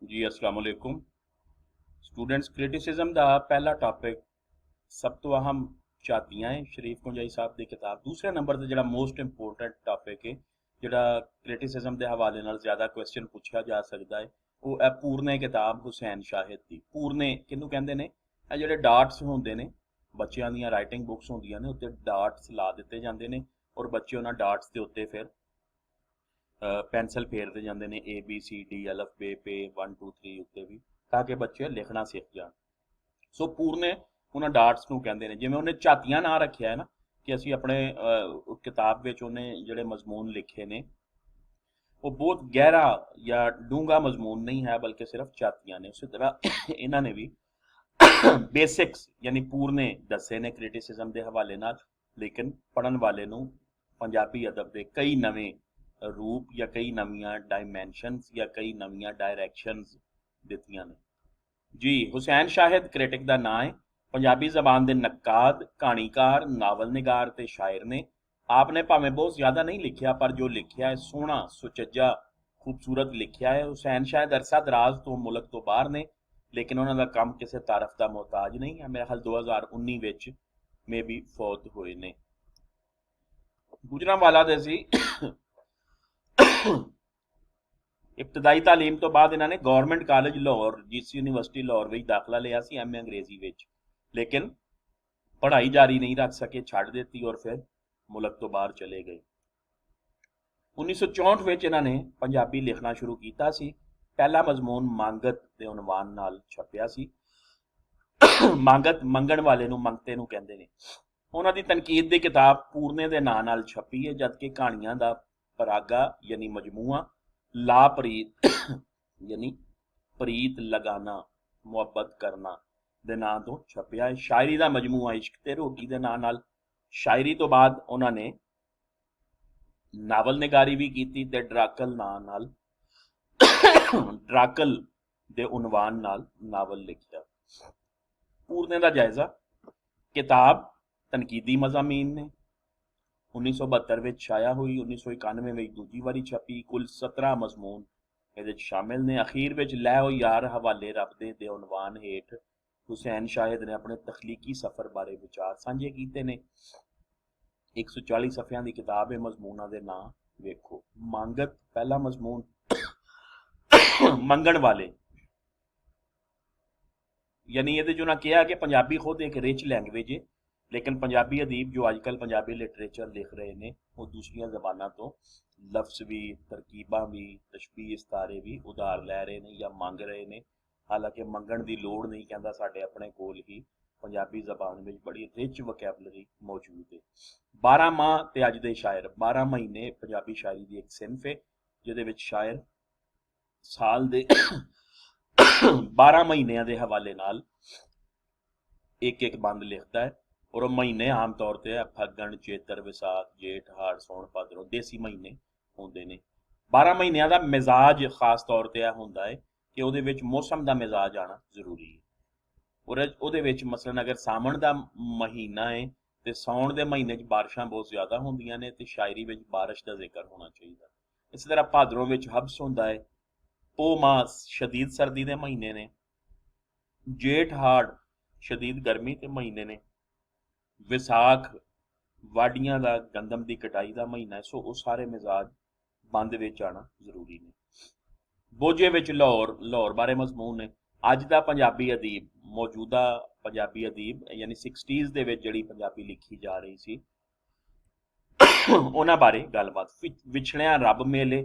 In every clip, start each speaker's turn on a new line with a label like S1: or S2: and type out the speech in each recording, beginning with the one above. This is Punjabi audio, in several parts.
S1: जी अस्सलाम वालेकुम स्टूडेंट्स। क्रिटिसिज्म ਦਾ ਪਹਿਲਾ ਟਾਪਿਕ ਸਭ ਤੋਂ ਅਹਿਮ ਝਾਤੀਆਂ ਹੈ ਸ਼ਰੀਫ ਕੁੰਜਾਈ ਸਾਹਿਬ ਦੀ ਕਿਤਾਬ। ਦੂਸਰੇ ਨੰਬਰ ਤੇ ਜਿਹੜਾ ਮੋਸਟ ਇੰਪੋਰਟੈਂਟ ਟਾਪਿਕ ਹੈ, ਜਿਹੜਾ ਕ੍ਰਿਟਿਸਿਜ਼ਮ ਦੇ ਹਵਾਲੇ ਨਾਲ ਜ਼ਿਆਦਾ ਕੁਐਸਚਨ ਪੁੱਛਿਆ ਜਾ ਸਕਦਾ ਹੈ, ਉਹ ਹੈ ਪੂਰਨੇ ਕਿਤਾਬ ਹੁਸੈਨ ਸ਼ਾਹਿਦ ਦੀ। ਪੂਰਨੇ ਕਿਹਨੂੰ ਕਹਿੰਦੇ ਨੇ? ਇਹ ਜਿਹੜੇ ਡਾਟਸ ਹੁੰਦੇ ਨੇ, ਬੱਚਿਆਂ ਦੀਆਂ ਰਾਈਟਿੰਗ ਬੁੱਕਸ ਹੁੰਦੀਆਂ ਨੇ, ਉੱਤੇ ਡਾਟਸ ਲਾ ਦਿੱਤੇ ਜਾਂਦੇ ਨੇ ਔਰ ਬੱਚੇ ਉਹਨਾਂ ਡਾਟਸ ਦੇ ਉੱਤੇ ਫਿਰ ਪੈਨਸਲ ਫੇਰਦੇ ਜਾਂਦੇ ਨੇ, ABCD ਅਲਫ ਬੇ ਪੇ 1 2 3 ਉੱਤੇ ਵੀ, ਤਾਂ ਕਿ ਬੱਚੇ ਲਿਖਣਾ ਸਿੱਖ ਜਾਣ। ਸੋ ਪੂਰਨੇ ਉਹਨਾਂ ਡਾਟਸ ਨੂੰ ਕਹਿੰਦੇ ਨੇ। ਜਿਵੇਂ ਉਹਨੇ ਝਾਤੀਆਂ ਨਾਂ ਰੱਖਿਆ ਹੈ ਨਾ, ਕਿ ਅਸੀਂ ਆਪਣੇ ਕਿਤਾਬ ਵਿੱਚ ਉਹਨੇ ਜਿਹੜੇ ਮਜ਼ਮੂਨ ਲਿਖੇ ਨੇ ਉਹ ਬਹੁਤ ਗਹਿਰਾ ਜਾਂ ਡੂੰਘਾ ਮਜ਼ਮੂਨ ਨਹੀਂ ਹੈ, ਬਲਕਿ ਸਿਰਫ ਝਾਤੀਆਂ ਨੇ। ਉਸੇ ਤਰ੍ਹਾਂ ਇਹਨਾਂ ਨੇ ਵੀ ਬੇਸਿਕਸ ਯਾਨੀ ਪੂਰਨੇ ਦੱਸੇ ਨੇ ਕ੍ਰਿਟਿਸਿਜ਼ਮ ਦੇ ਹਵਾਲੇ ਨਾਲ, ਲੇਕਿਨ ਪੜ੍ਹਨ ਵਾਲੇ ਨੂੰ ਪੰਜਾਬੀ ਅਦਬ ਦੇ ਕਈ ਨਵੇਂ रूप या कई नवीं डायमेंशनस या कई नवीं डायरैक्शनस दित्तियां ने। जी हुसैन शाहिद क्रिटिक का नाम है। पंजाबी जबान के नक्काद, कहानीकार, नावल निगार ते शायर ने। आपने भावें बहुत ज़्यादा नहीं लिखिया, पर जो लिखिया है सोहना सुचज्जा खूबसूरत लिखिया है। हुसैन शाहिद अरसा दराज तो मुल्क तो बाहर ने, लेकिन उन्होंने काम किसी तारफ का मोहताज नहीं है। मेरा ख्याल 2019 में भी फौत हुए ने। गुजरांवाला दे सी इब्तदाई तालीम तो बाद इन्होंने government college Lahore GC university Lahore में दाखिला लिया सी MA अंग्रेजी विच, लेकिन पढ़ाई जारी नहीं रख सके, छड़ दी और फिर मुल्क तो बाहर चले गए। 1964 में इन्होंने पंजाबी लिखना शुरू किया सी। पहला मजमून मांगत के उनवान नाल छपिया सी। मांगत मंगण वाले नूं मंगते नूं कहंदे ने। उन्हां दी तनकीद दी किताब पूरने दे नां नाल छपी है, जबकि कहानियां दा परागा यानी मजमूआ ला प्रीत यानी प्रीत लगाना, मुहब्बत करना दे नां तो छपिया है। शायरी दा मजमूआ इश्क ते रोटी दे नां नाल। शायरी तो बाद उन्होंने नावल निगारी भी की ते ड्राकल नां नाल ड्राकल दे उनवान नाल नावल लिखिया। पूरने दा जायजा किताब तनकीदी मज़ामीन ने 1972 में छाया हुई, 1991 में दूजी वारी छपी। कुल 17 मजमून ये शामिल ने। अखीर में लै ओ यार हवाले रब दे उनवान हेठ हुसैन शाहिद ने अपने तखलीकी सफ़र बारे विचार साझे कीते ने। 140 सफ़ियां की किताब है। मजमूना दे नां वेखो। मांगत पहला मजमून मंगण वाले, यानी ये जो ना कहा कि पंजाबी खुद एक रिच लैंगवेज है, लेकिन पंजाबी अदीब जो अजकल पंजाबी लिटरेचर लिख रहे हैं वो दूसरिया जबाना तो लफ्ज़ भी, तरकीबा भी, तशबीह इस्तारे भी उधार लै रहे हैं या मंग रहे हैं। हालांकि मंगण की लोड़ नहीं, कहता साढ़े अपने कोल ही पंजाबी जबान में बड़ी रिच वकैबलरी मौजूद है। 12 माह ते अज दे शायर, 12 महीने पंजाबी शायरी की एक सिनफ है, जिहदे शायर साल दे 12 महीनों के हवाले नाल एक एक बंद लिखता है। और महीने आम तौर पर फग्गण, चेतर, विसाख, जेठ, हाड़, सौण, भादरों देसी महीने होंदे ने। 12 महीनों का मिजाज खास तौर पर यह होंदा है कि उहदे विच मौसम का मिजाज आना जरूरी है। और उहदे विच मसलन अगर सावण का महीना है तो सौण के महीने बारिशां बहुत ज़्यादा होंदियां ने, तो शायरी में बारिश का जिक्र होना चाहिए। इस तरह भादरों में हब्स होंदा है। पो माह शदीद सर्दी के महीने ने। जेठ हाड़ शदीद गर्मी के महीने ने। विसाख वाडियां का, गंदम की कटाई का महीना है। सो वो सारे मिजाज बंद विच आना जरूरी ने। बोझे विच लाहौर, लाहौर बारे मजमून है। अज का पंजाबी अदीब, मौजूदा पंजाबी अदीब यानी 60s दे विच जिहड़ी पंजाबी लिखी जा रही सी उन्हां बारे गलबात। विछड़िया रब मेले,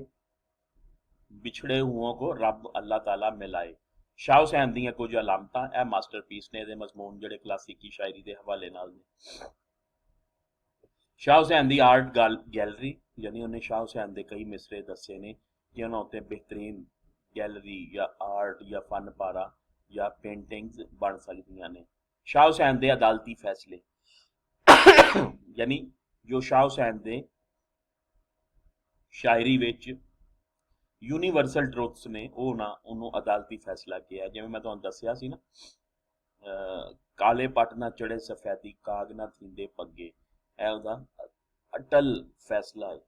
S1: विछड़े हुओं को रब अल्लाह ताला मिलाए। शाह हुसैन दियां कुछ अलामतां, यह मास्टरपीस ने। मजमून जिहड़े क्लासिकी शायरी के हवाले नाल ने। शाह हुसैन की आर्ट गैलरी, यानी उन्हें शाह हुसैन के कई मिसरे दसे ने जिन्होंने उत्ते बेहतरीन गैलरी या आर्ट या फन पारा या पेंटिंग्स बन सकदियां ने। शाह हुसैन के अदालती फैसले, यानी जो शाह हुसैन के शायरी विच यूनीवर्सल ट्रुथ्स ने वो ना उन्होंने अदालती फैसला किया। जिवें मैं तुहानूं दस्सिया सी ना, काले पट ना चढ़े सफैदी, काग ना थींदे पग्गे, है उसदा अटल फैसला है।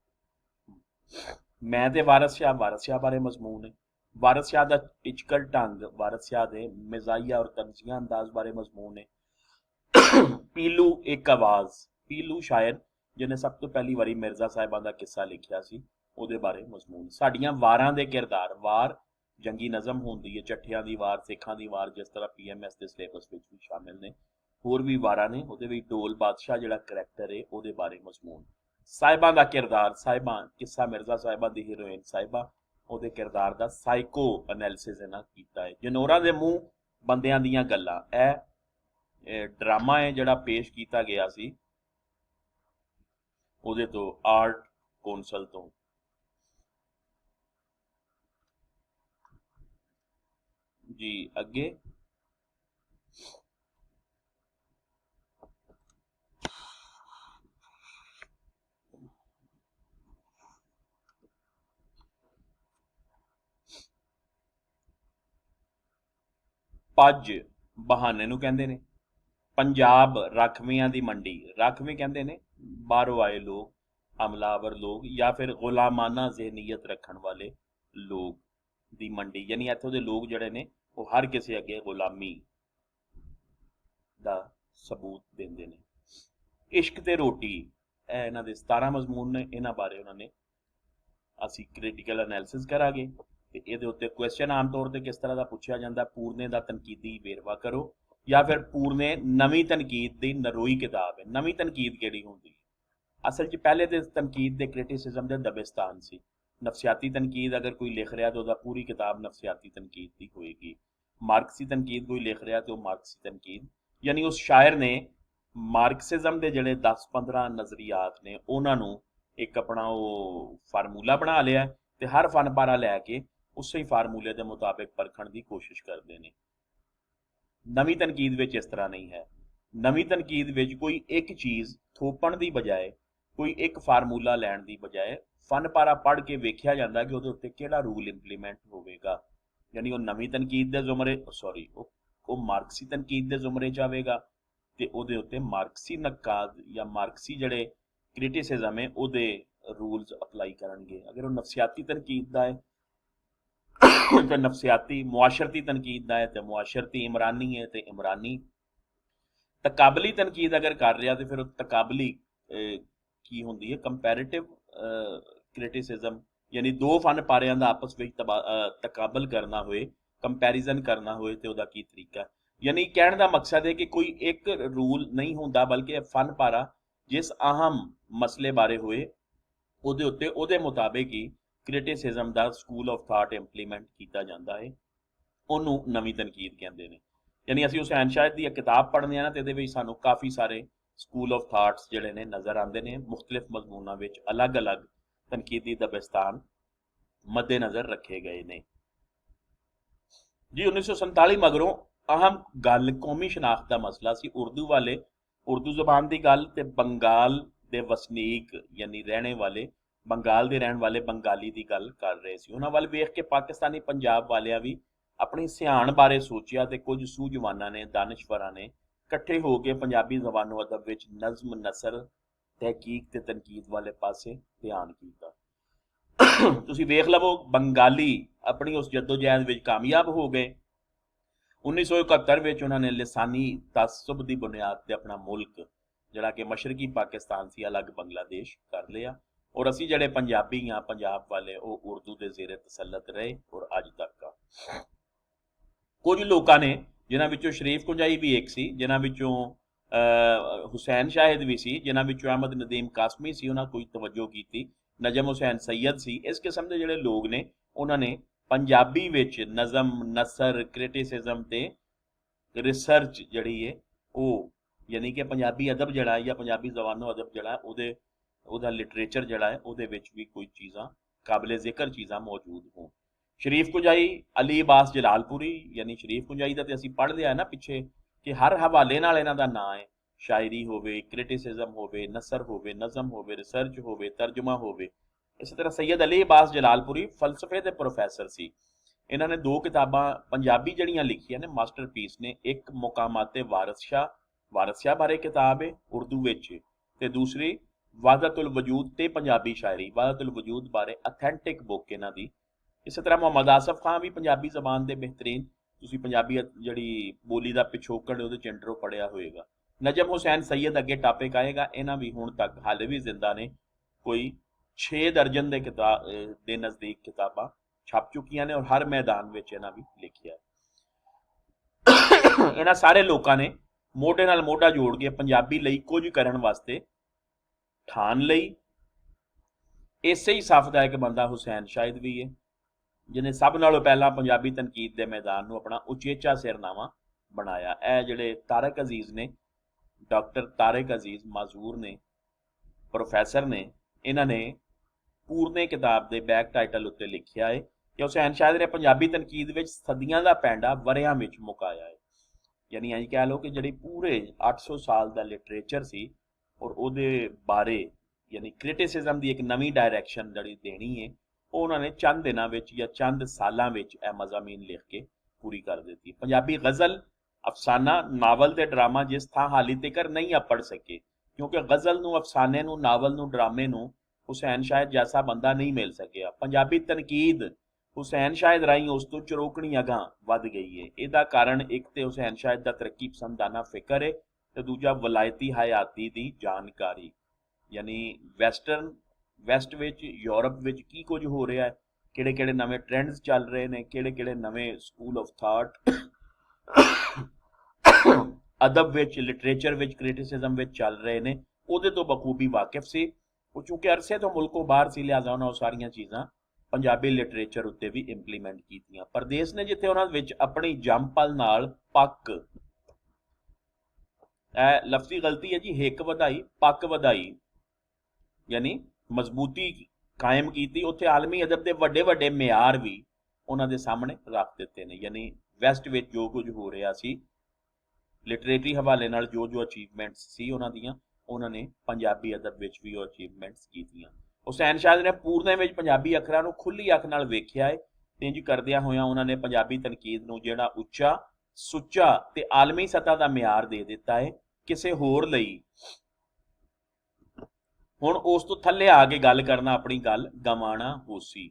S1: मैं ते वारस शाह बारे मजमून है। वारिस शाह का टिचकल ढंग, वारिस शाह के मिजाइया और तंजिया अंदाज बारे मजमून है। पीलू एक आवाज, पीलू शायर जिन्हें सब तो पहली बारी मिर्जा साहिबा का किस्सा लिखिया सी, ਉਹਦੇ बारे मजमून। साडियां वारां दे किरदार, वार जंगी नज़म होंदी है, चट्ठियां दी वार, सिखां दी वार, जिस तरह PMS के सिलेबस विच भी शामिल ने, होर भी वारां ने। ਉਹਦੇ ਵਿੱਚ ढोल बादशाह जिहड़ा करैक्टर है ਉਹਦੇ बारे मजमून। साहिबा का किरदार, साहिबा किस्सा मिर्जा साहिबा दी हीरोइन साहिबा, ਉਹਦੇ किरदार का साइको एनालिसिस इन्हां कीता है। जनौरां दे मूंह बंदियां दियां गल्लां, ਇਹ ड्रामा है जिहड़ा पेश किया गया सी ਉਹਦੇ ਤੋਂ आर्ट कौंसल तो। जी अगे पज बहाने नूं कहंदे ने। पंजाब राखवियां दी मंडी, राखवी कहंदे ने बाहरों आए लोग, हमलावर लोग या फिर गुलामाना जहनीयत रखण वाले लोग दी मंडी, यानी इत्थों दे लोग जिहड़े ने वो हर किसी अगे गुलामी दा सबूत देंदे ने। इश्क ते रोटी, ਇਹ ਇਹਨਾਂ ਦੇ 17 ਮਜ਼ਮੂਨ ਨੇ, ਇਹਨਾਂ ਬਾਰੇ ਉਹਨਾਂ ਨੇ ਅਸੀਂ ਕ੍ਰਿਟੀਕਲ ਐਨਾਲਿਸਿਸ ਕਰਾਂਗੇ ਤੇ ਇਹਦੇ ਉੱਤੇ ਕੁਐਸਚਨ ਆਮ ਤੌਰ ਤੇ ਕਿਸ ਤਰ੍ਹਾਂ ਦਾ ਪੁੱਛਿਆ ਜਾਂਦਾ, ਪੂਰਨੇ ਦਾ ਤਨਕੀਦੀ ਵੇਰਵਾ ਕਰੋ ਜਾਂ ਫਿਰ ਪੂਰਨੇ ਨਵੀਂ ਤਨਕੀਦ ਦੀ ਨਰੋਈ ਕਿਤਾਬ ਹੈ। ਨਵੀਂ ਤਨਕੀਦ ਕਿਹੜੀ ਹੁੰਦੀ ਹੈ? ਅਸਲ 'ਚ ਪਹਿਲੇ ਦੇ ਤਨਕੀਦ ਦੇ ਕ੍ਰਿਟਿਸਿਜ਼ਮ ਦੇ ਦਬਿਸਤਾਨ ਸੀ। ਨਫਸਿਆਤੀ ਤਨਕੀਦ ਅਗਰ ਕੋਈ ਲਿਖ ਰਿਹਾ ਤਾਂ ਉਹਦਾ ਪੂਰੀ ਕਿਤਾਬ ਨਫਸਿਆਤੀ ਤਨਕੀਦ ਦੀ ਹੋਏਗੀ। ਮਾਰਕਸੀ ਤਨਕੀਦ ਕੋਈ ਲਿਖ ਰਿਹਾ ਤੇ ਉਹ ਮਾਰਕਸੀ ਤਨਕੀਦ, ਯਾਨੀ ਉਸ ਸ਼ਾਇਰ ਨੇ ਮਾਰਕਸਿਜ਼ਮ ਦੇ ਜਿਹੜੇ 10-15 ਨਜ਼ਰੀਆਤ ਨੇ ਉਹਨਾਂ ਨੂੰ ਇੱਕ ਆਪਣਾ ਉਹ ਫਾਰਮੂਲਾ ਬਣਾ ਲਿਆ ਤੇ ਹਰ ਫਨਪਾਰਾ ਲੈ ਕੇ ਉਸੇ ਹੀ ਫਾਰਮੂਲੇ ਦੇ ਮੁਤਾਬਿਕ ਪਰਖਣ ਦੀ ਕੋਸ਼ਿਸ਼ ਕਰਦੇ ਨੇ। ਨਵੀਂ ਤਨਕੀਦ ਵਿੱਚ ਇਸ ਤਰ੍ਹਾਂ ਨਹੀਂ ਹੈ। ਨਵੀਂ ਤਨਕੀਦ ਵਿੱਚ ਕੋਈ ਇੱਕ ਚੀਜ਼ ਥੋਪਣ ਦੀ ਬਜਾਏ, ਕੋਈ ਇੱਕ ਫਾਰਮੂਲਾ ਲੈਣ ਦੀ ਬਜਾਏ ਫਨਪਾਰਾ ਪੜ੍ਹ ਕੇ ਵੇਖਿਆ ਜਾਂਦਾ ਕਿ ਉਹਦੇ ਉੱਤੇ ਕਿਹੜਾ ਰੂਲ ਇੰਪਲੀਮੈਂਟ ਹੋਵੇਗਾ। ਯਾਨੀ ਉਹ ਨਵੀਂ ਤਨਕੀਦ ਦੇ ਜ਼ੁਮਰੇ ਉਹ ਮਾਰਕਸੀ ਤਨਕੀਦ ਦੇ ਜ਼ੁਮਰੇ 'ਚ ਆਵੇਗਾ ਤੇ ਉਹਦੇ ਉੱਤੇ ਮਾਰਕਸੀ ਨਕਾਦ ਜਾਂ ਮਾਰਕਸੀ ਜਿਹੜੇ ਕ੍ਰਿਟਿਸਿਜ਼ਮ ਹੈ ਉਹਦੇ रूल्स अप्लाई करनगे। अगर वो नफसियाती तनकीद का है तो नफसियाती, मुआशरती तनकीद का है तो मुआशरती, इमरानी है तो इमरानी। तकाबली तनकीद अगर कर रहा तो फिर तकाबली की होंगी है, कंपैरेटिव क्रिटिसिज्म, यानी दो फन पारियां दा आपस में तकाबल करना होए, कंपैरिजन करना होए तो उसका की तरीका। यानी कहने का मकसद है कि कोई एक रूल नहीं होंदा बल्कि फन पारा जिस अहम मसले बारे होए ਉਹਦੇ ਉੱਤੇ ਉਹਦੇ ਮੁਤਾबिक ਹੀ ਕ੍ਰਿਟਿਸਿਜ਼ਮ ਦਾ ਸਕੂਲ ਆਫ ਥਾਟ ਇੰਪਲੀਮੈਂਟ ਕੀਤਾ ਜਾਂਦਾ ਹੈ, ਉਹਨੂੰ ਨਵੀਂ ਤਨਕੀਦ ਕਹਿੰਦੇ ਨੇ। ਯਾਨੀ ਅਸੀਂ ਹੁਸੈਨ ਸ਼ਾਹਿਦ ਦੀ ਕਿਤਾਬ ਪੜ੍ਹਦੇ ਹਾਂ ਨਾ ਤੇ ਇਹਦੇ ਵਿੱਚ ਸਾਨੂੰ ਕਾਫੀ ਸਾਰੇ ਸਕੂਲ ਆਫ ਥਾਟਸ ਜਿਹੜੇ ਨੇ ਨਜ਼ਰ ਆਉਂਦੇ ਨੇ, ਮੁxtਲਿਫ ਮਜ਼ਮੂਨਾਂ ਵਿੱਚ ਅਲੱਗ-ਅਲੱਗ ਤਨਕੀਦੀ ਦਬਿਸਤਾਨ ਮੱਦੇ ਨਜ਼ਰ ਰੱਖੇ ਗਏ ਨੇ। ਜੀ 1947 ਮਗਰੋਂ ਅਹਿਮ ਗੱਲ ਕੌਮੀ ਸ਼ਨਾਖਤ ਦਾ ਮਸਲਾ ਸੀ। ਉਰਦੂ ਵਾਲੇ ਉਰਦੂ ਜ਼ਬਾਨ ਦੀ ਗੱਲ ਤੇ ਬੰਗਾਲ ਦੇ ਵਸਨੀਕ ਯਾਨੀ ਰਹਿਣੇ ਵਾਲੇ, ਬੰਗਾਲ ਦੇ ਰਹਿਣ ਵਾਲੇ ਬੰਗਾਲੀ ਦੀ ਗੱਲ ਕਰ ਰਹੇ ਸੀ। ਉਹਨਾਂ ਵੱਲ ਵੇਖ ਕੇ ਪਾਕਿਸਤਾਨੀ ਪੰਜਾਬ ਵਾਲਿਆਂ ਵੀ ਆਪਣੀ ਸਿਆਣ ਬਾਰੇ ਸੋਚਿਆ ਤੇ ਕੁਝ ਸੂਝਵਾਨਾਂ ਨੇ, ਦਾਨਿਸ਼ਵਰਾਂ ਨੇ ਇਕੱਠੇ ਹੋ ਕੇ ਪੰਜਾਬੀ ਜ਼ਬਾਨੋ ਅਦਬ ਵਿੱਚ ਨਜ਼ਮ, ਨਸਰ, ਤਹਿਕੀਕ ਤੇ ਤਨਕੀਦ ਵਾਲੇ ਪਾਸੇ ਧਿਆਨ ਕੀਤਾ। ਤੁਸੀਂ ਵੇਖ ਲਵੋ ਬੰਗਾਲੀ ਆਪਣੀ ਉਸ ਜਦੋਜਹਿਦ ਵਿੱਚ ਕਾਮਯਾਬ ਹੋ ਗਏ। 1971 ਵਿੱਚ ਉਹਨਾਂ ਨੇ ਲਿਸਾਨੀ ਤਾਸੁਬ ਦੀ ਬੁਨਿਆਦ ਤੇ ਆਪਣਾ ਮੁਲਕ ਜਿਹੜਾ ਕਿ ਮਸ਼ਰਕੀ ਪਾਕਿਸਤਾਨ ਸੀ ਅਲੱਗ ਬੰਗਲਾਦੇਸ਼ ਕਰ ਲਿਆ, ਔਰ ਅਸੀਂ ਜਿਹੜੇ ਪੰਜਾਬੀ ਹਾਂ ਪੰਜਾਬ ਵਾਲੇ ਉਹ ਉਰਦੂ ਦੇ ਜ਼ੇਰੇ ਤਸੱਲਤ ਰਹੇ ਔਰ ਅੱਜ ਤੱਕ ਆ। ਕੁਝ ਲੋਕਾਂ ਨੇ ਜਿਨ੍ਹਾਂ ਵਿੱਚੋਂ ਸ਼ਰੀਫ ਕੁੰਜਾਈ ਵੀ ਇੱਕ ਸੀ, ਜਿਨ੍ਹਾਂ ਵਿੱਚੋਂ ਹੁਸੈਨ ਸ਼ਾਹਿਦ ਵੀ ਸੀ, ਜਿਨ੍ਹਾਂ ਵਿੱਚੋਂ ਅਹਿਮਦ ਨਦੀਮ ਕਾਸਮੀ ਸੀ, ਉਹਨਾਂ ਕੋਈ ਤਵੱਜੋ ਕੀਤੀ, ਨਜਮ ਹੁਸੈਨ ਸੈयद ਸੀ। ਇਸ ਕਿਸਮ ਦੇ ਜਿਹੜੇ ਲੋਕ ਨੇ ਉਹਨਾਂ ਨੇ ਪੰਜਾਬੀ ਵਿੱਚ ਨਜ਼ਮ, ਨਸਰ, ਕ੍ਰਿਟਿਸਿਜ਼ਮ ਤੇ ਰਿਸਰਚ ਜਿਹੜੀ ਹੈ ਉਹ यानी कि पंजाबी अदब जड़ा या पंजाबी जबानो अदब जड़ा ਉਹਦਾ लिटरेचर जड़ा है ਉਹਦੇ ਵਿੱਚ भी कोई चीज़ां काबिल जिक्र चीज़ां मौजूद हों। शरीफ कुंजाई, अली अब्बास जलालपुरी, यानी शरीफ कुंजाई का तो असीं पढ़ लिया है ना पिछे कि हर हवाले नाल इन्हां दा नां है, शायरी होवे, क्रिटिसिज्म होवे, नसर होवे, नज़म होवे, रिसर्च होवे, तर्जुमा होवे। इस तरह सैयद अली अब्बास जलालपुरी फलसफे के प्रोफैसर सी। इन्हां ने 2 किताबां पंजाबी जड़ियां लिखियां ने, मास्टरपीस ने। एक मुकामाते वारिस शाह बारे किताब है उर्दू विच, ते दूसरी वादतुल वजूद ते पंजाबी शायरी, वादतुल वजूद बारे अथेंटिक बुक इन्हां दी इस तरह मुहम्मद आसफ खान भी पंजाबी जबान के बेहतरीन, ਤੁਸੀਂ ਪੰਜਾਬੀ ਜਿਹੜੀ ਬੋਲੀ ਦਾ ਪਿਛੋਕੜ ਉਹਦੇ ਚ ਇੰਟਰੋ ਪੜਿਆ ਹੋਏਗਾ। ਨਜਮ ਹੁਸੈਨ ਸੈयद ਅੱਗੇ ਟਾਪਿਕ ਆਏਗਾ, ਇਹਨਾਂ ਵੀ ਹੁਣ ਤੱਕ ਹਾਲੇ ਵੀ ਜ਼ਿੰਦਾ ਨੇ, ਕੋਈ 6 ਦਰਜਨ ਦੇ ਦੇ ਨਜ਼ਦੀਕ ਕਿਤਾਬਾਂ ਛਪ ਚੁੱਕੀਆਂ ਨੇ ਔਰ ਹਰ ਮੈਦਾਨ ਵਿੱਚ ਇਹਨਾਂ ਵੀ ਲਿਖਿਆ। ਇਹਨਾਂ ਸਾਰੇ ਲੋਕਾਂ ਨੇ ਮੋਢੇ ਨਾਲ ਮੋਢਾ ਜੋੜ ਕੇ ਪੰਜਾਬੀ ਲਈ ਕੁਝ ਕਰਨ ਵਾਸਤੇ ਠਾਣ ਲਈ। ਇਸੇ ਹੀ ਸਫ਼ ਦਾ ਇੱਕ ਬੰਦਾ ਹੁਸੈਨ ਸ਼ਾਹਿਦ ਵੀ ਹੈ, ਜਿਹਨੇ ਸਭ ਨਾਲੋਂ ਪਹਿਲਾਂ ਪੰਜਾਬੀ ਤਨਕੀਦ ਦੇ ਮੈਦਾਨ ਨੂੰ ਆਪਣਾ ਉਚੇਚਾ ਸਿਰਨਾਵਾ ਬਣਾਇਆ। ਇਹ ਜਿਹੜੇ ਤਾਰਿਕ ਅਜ਼ੀਜ਼ ਨੇ, ਡਾਕਟਰ ਤਾਰਿਕ ਅਜ਼ੀਜ਼ ਮਾਜ਼ੂਰ ਨੇ, ਪ੍ਰੋਫੈਸਰ ਨੇ, ਇਹਨਾਂ ਨੇ ਪੂਰਨੇ ਕਿਤਾਬ ਦੇ ਬੈਕ ਟਾਈਟਲ ਉੱਤੇ ਲਿਖਿਆ ਹੈ ਕਿ ਹੁਸੈਨ ਸ਼ਾਹਿਦ ਨੇ ਪੰਜਾਬੀ ਤਨਕੀਦ ਵਿੱਚ ਸਦੀਆਂ ਦਾ ਪੈਂਡਾ ਵਰਿਆਂ ਵਿੱਚ ਮੁਕਾਇਆ ਹੈ। ਯਾਨੀ ਇੰਝ ਕਹਿ ਲਓ ਕਿ ਜਿਹੜੀ ਪੂਰੇ 800 ਸਾਲ ਦਾ ਲਿਟਰੇਚਰ ਸੀ ਔਰ ਉਹਦੇ ਬਾਰੇ ਯਾਨੀ ਕ੍ਰਿਟਿਸਿਜ਼ਮ ਦੀ ਇੱਕ ਨਵੀਂ ਡਾਇਰੈਕਸ਼ਨ ਜਿਹੜੀ ਦੇਣੀ ਹੈ, ਉਹ ਉਹਨਾਂ ਨੇ ਚੰਦ ਦਿਨਾਂ ਵਿੱਚ ਜਾਂ ਚੰਦ ਸਾਲਾਂ ਵਿੱਚ ਇਹ ਮਜ਼ਾਮੀਨ ਲਿਖ ਕੇ ਪੂਰੀ ਕਰ ਦਿੱਤੀ। ਪੰਜਾਬੀ ਗਜ਼ਲ, ਅਫਸਾਨਾ, ਨਾਵਲ ਤੇ ਡਰਾਮਾ ਜਿਸ ਥਾਂ ਹਾਲੀ ਤੱਕ ਨਹੀਂ ਆ ਪੜ ਸਕੇ, ਕਿਉਂਕਿ ਗਜ਼ਲ ਨੂੰ, ਅਫਸਾਨੇ ਨੂੰ, ਨਾਵਲ ਨੂੰ, ਡਰਾਮੇ ਨੂੰ ਹੁਸੈਨ ਸ਼ਾਹਿਦ ਜੈਸਾ ਬੰਦਾ ਨਹੀਂ ਮਿਲ ਸਕਿਆ। ਪੰਜਾਬੀ ਤਨਕੀਦ ਹੁਸੈਨ ਸ਼ਾਹਿਦ ਰਾਹੀਂ ਉਸ ਤੋਂ ਚਰੋਕਣੀ ਅਗਾਂਹ ਵੱਧ ਗਈ ਹੈ। ਇਹਦਾ ਕਾਰਨ ਇੱਕ ਤੇ ਹੁਸੈਨ ਸ਼ਾਹਿਦ ਦਾ ਤਰੱਕੀ ਪਸੰਦਾਨਾ ਫਿਕਰ ਹੈ ਤੇ ਦੂਜਾ ਵਲਾਇਤੀ ਹਯਾਤੀ ਦੀ ਜਾਣਕਾਰੀ। ਯਾਨੀ ਵੈਸਟ ਵਿੱਚ, ਯੂਰਪ ਵਿੱਚ ਕੀ ਕੁਝ ਹੋ ਰਿਹਾ ਹੈ, ਕਿਹੜੇ ਕਿਹੜੇ ਨਵੇਂ ਟ੍ਰੈਂਡਸ ਚੱਲ ਰਹੇ ਨੇ, ਕਿਹੜੇ ਕਿਹੜੇ ਨਵੇਂ ਸਕੂਲ ਆਫ ਥਾਟ ਅਦਬ ਵਿੱਚ, ਲਿਟਰੇਚਰ ਵਿੱਚ, ਕ੍ਰਿਟਿਸਿਜ਼ਮ ਵਿੱਚ ਚੱਲ ਰਹੇ ਨੇ, ਉਹਦੇ ਤੋਂ ਬਖੂਬੀ ਵਾਕਿਫ ਸੀ। ਉਹ ਚੂੰਕਿ ਅਰਸੇ ਤੋਂ ਮੁਲਕੋਂ ਬਾਹਰ ਸੀ, ਲਿਹਾਜ਼ਾ ਉਹਨਾਂ ਉਹ ਸਾਰੀਆਂ ਚੀਜ਼ਾਂ ਪੰਜਾਬੀ ਲਿਟਰੇਚਰ ਉੱਤੇ ਵੀ ਇੰਪਲੀਮੈਂਟ ਕੀਤੀਆਂ। ਪਰਦੇਸ ਨੇ ਜਿੱਥੇ ਉਹਨਾਂ ਵਿੱਚ ਆਪਣੀ ਜੰਮਪਲ ਨਾਲ ਪੱਕ, ਇਹ ਲਫ਼ਜ਼ੀ ਗਲਤੀ ਹੈ ਜੀ, ਹਿੱਕ ਵਧਾਈ, ਪੱਕ ਵਧਾਈ, ਯਾਨੀ ਮਜ਼ਬੂਤੀ ਕਾਇਮ ਕੀਤੀ, ਉੱਥੇ ਆਲਮੀ ਅਦਬ ਦੇ ਵੱਡੇ ਵੱਡੇ ਮਿਆਰ ਵੀ ਉਹਨਾਂ ਦੇ ਸਾਹਮਣੇ ਰੱਖ ਦਿੱਤੇ ਨੇ। ਯਾਨੀ ਵੈਸਟ ਵਿੱਚ ਜੋ ਕੁਝ ਹੋ ਰਿਹਾ ਸੀ, ਲਿਟਰੇਟਰੀ ਹਵਾਲੇ ਨਾਲ ਜੋ ਜੋ ਅਚੀਵਮੈਂਟਸ ਸੀ ਉਹਨਾਂ ਦੀਆਂ, ਉਹਨਾਂ ਨੇ ਪੰਜਾਬੀ ਅਦਬ ਵਿੱਚ ਵੀ ਉਹ ਅਚੀਵਮੈਂਟਸ ਕੀਤੀਆਂ। ਹੁਸੈਨ ਸ਼ਾਹਿਦ ਨੇ ਪੂਰਨੇ ਵਿੱਚ ਪੰਜਾਬੀ ਅੱਖਰਾਂ ਨੂੰ ਖੁੱਲੀ ਅੱਖ ਨਾਲ ਵੇਖਿਆ ਹੈ ਤੇ ਇੰਝ ਕਰਦਿਆਂ ਹੋਇਆਂ ਉਹਨਾਂ ਨੇ ਪੰਜਾਬੀ ਤਨਕੀਦ ਨੂੰ ਜਿਹੜਾ ਉੱਚਾ, ਸੁੱਚਾ ਤੇ ਆਲਮੀ ਸਤ੍ਹਾ ਦਾ ਮਿਆਰ ਦੇ ਦਿੱਤਾ ਹੈ, ਕਿਸੇ ਹੋਰ ਲਈ ਹੁਣ ਉਸ ਤੋਂ ਥੱਲੇ ਆ ਕੇ ਗੱਲ ਕਰਨਾ ਆਪਣੀ ਗੱਲ ਗਵਾਣਾ ਹੋਸੀ।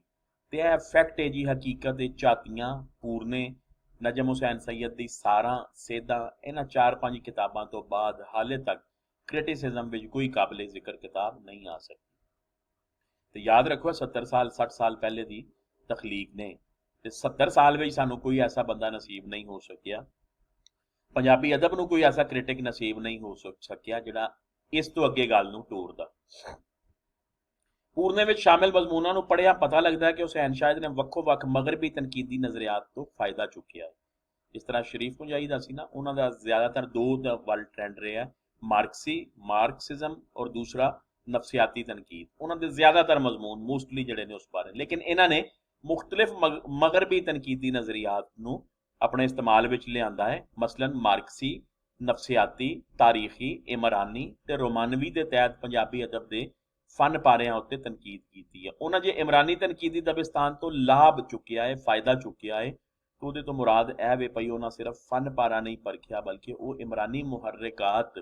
S1: ਤੇ ਇਹ ਫੈਕਟ ਹੈ ਜੀ, ਹਕੀਕਤ ਹੈ। ਝਾਤੀਆਂ, ਪੂਰਨੇ, ਨਜਮ ਹੁਸੈਨ ਸੈयद ਦੀ ਸਾਰਾ, ਸੇਧਾਂ, ਇਹਨਾਂ 4-5 ਕਿਤਾਬਾਂ ਤੋਂ ਬਾਅਦ ਹਾਲੇ ਤੱਕ ਕ੍ਰਿਟਿਸਿਜ਼ਮ ਵਿੱਚ ਕੋਈ ਕਾਬਲੇ ਜ਼ਿਕਰ ਕਿਤਾਬ ਨਹੀਂ ਆ ਸਕਦੀ। ਤੇ ਯਾਦ ਰੱਖੋ 70 ਸਾਲ 60 ਸਾਲ ਪਹਿਲੇ ਦੀ ਤਖਲੀਕ ਨੇ ਤੇ 70 ਸਾਲ ਵਿੱਚ ਸਾਨੂੰ ਕੋਈ ਐਸਾ ਬੰਦਾ ਨਸੀਬ ਨਹੀਂ ਹੋ ਸਕਿਆ, ਪੰਜਾਬੀ ਅਦਬ ਨੂੰ ਕੋਈ ਐਸਾ ਕ੍ਰਿਟਿਕ ਨਸੀਬ ਨਹੀਂ ਹੋ ਸਕਿਆ ਜਿਹੜਾ ਇਸ ਤੋਂ ਅੱਗੇ ਗੱਲ ਨੂੰ ਤੋੜਦਾ। ਪੂਰਨੇ ਵਿੱਚ ਸ਼ਾਮਿਲ ਮਜ਼ਮੂਨਾਂ ਨੂੰ ਪੜ੍ਹਿਆ ਪਤਾ ਲੱਗਦਾ ਹੈ ਕਿ ਹੁਸੈਨ ਸ਼ਾਹਿਦ ਨੇ ਵੱਖੋ ਵੱਖ ਮਗਰਬੀ ਤਨਕੀਦੀ ਨਜ਼ਰੀਆਤ ਤੋਂ ਫਾਇਦਾ ਚੁੱਕਿਆ ਹੈ। ਜਿਸ ਤਰ੍ਹਾਂ ਸ਼ਰੀਫ ਪੁੰਜਾਈ ਦਾ ਸੀ ਨਾ, ਉਹਨਾਂ ਦਾ ਜ਼ਿਆਦਾਤਰ ਦੋ ਦਾ ਵੱਲ ਟ੍ਰੈਂਡ ਰਿਹਾ, ਮਾਰਕਸਿਜ਼ਮ ਔਰ ਦੂਸਰਾ ਨਫਸਿਆਤੀ ਤਨਕੀਦ। ਉਹਨਾਂ ਦੇ ਜ਼ਿਆਦਾਤਰ ਮਜ਼ਮੂਨ ਮੋਸਟਲੀ ਜਿਹੜੇ ਨੇ ਉਸ ਬਾਰੇ, ਲੇਕਿਨ ਇਹਨਾਂ ਨੇ ਮੁਖਤਲਿਫ ਮਗਰਬੀ ਤਨਕੀਦੀ ਨਜ਼ਰੀਆਤ ਨੂੰ ਆਪਣੇ ਇਸਤੇਮਾਲ ਵਿੱਚ ਲਿਆਂਦਾ ਹੈ। ਮਸਲਨ ਮਾਰਕਸੀ, ਨਫਸਿਆਤੀ, ਤਾਰੀਖੀ, ਇਮਰਾਨੀ ਤੇ ਰੋਮਾਨਵੀ ਦੇ ਤਹਿਤ ਪੰਜਾਬੀ ਅਦਬ ਦੇ ਫਨ ਪਾਰਿਆਂ ਉੱਤੇ ਤਨਕੀਦ ਕੀਤੀ ਹੈ। ਉਹਨਾਂ ਜੇ ਇਮਰਾਨੀ ਤਨਕੀਦੀ ਦਬਿਸਤਾਨ ਤੋਂ ਲਾਭ ਚੁੱਕਿਆ ਹੈ, ਫਾਇਦਾ ਚੁੱਕਿਆ ਹੈ, तो ਉਹਦੇ ਤੋਂ ਮੁਰਾਦ ਇਹ ਵੇ ਪਈ ਉਹਨਾਂ ਸਿਰਫ ਫਨ ਪਾਰਾ ਨਹੀਂ ਪਰਖਿਆ, ਬਲਕਿ ਉਹ ਇਮਰਾਨੀ ਮੁਹਰਰਿਕਾਤ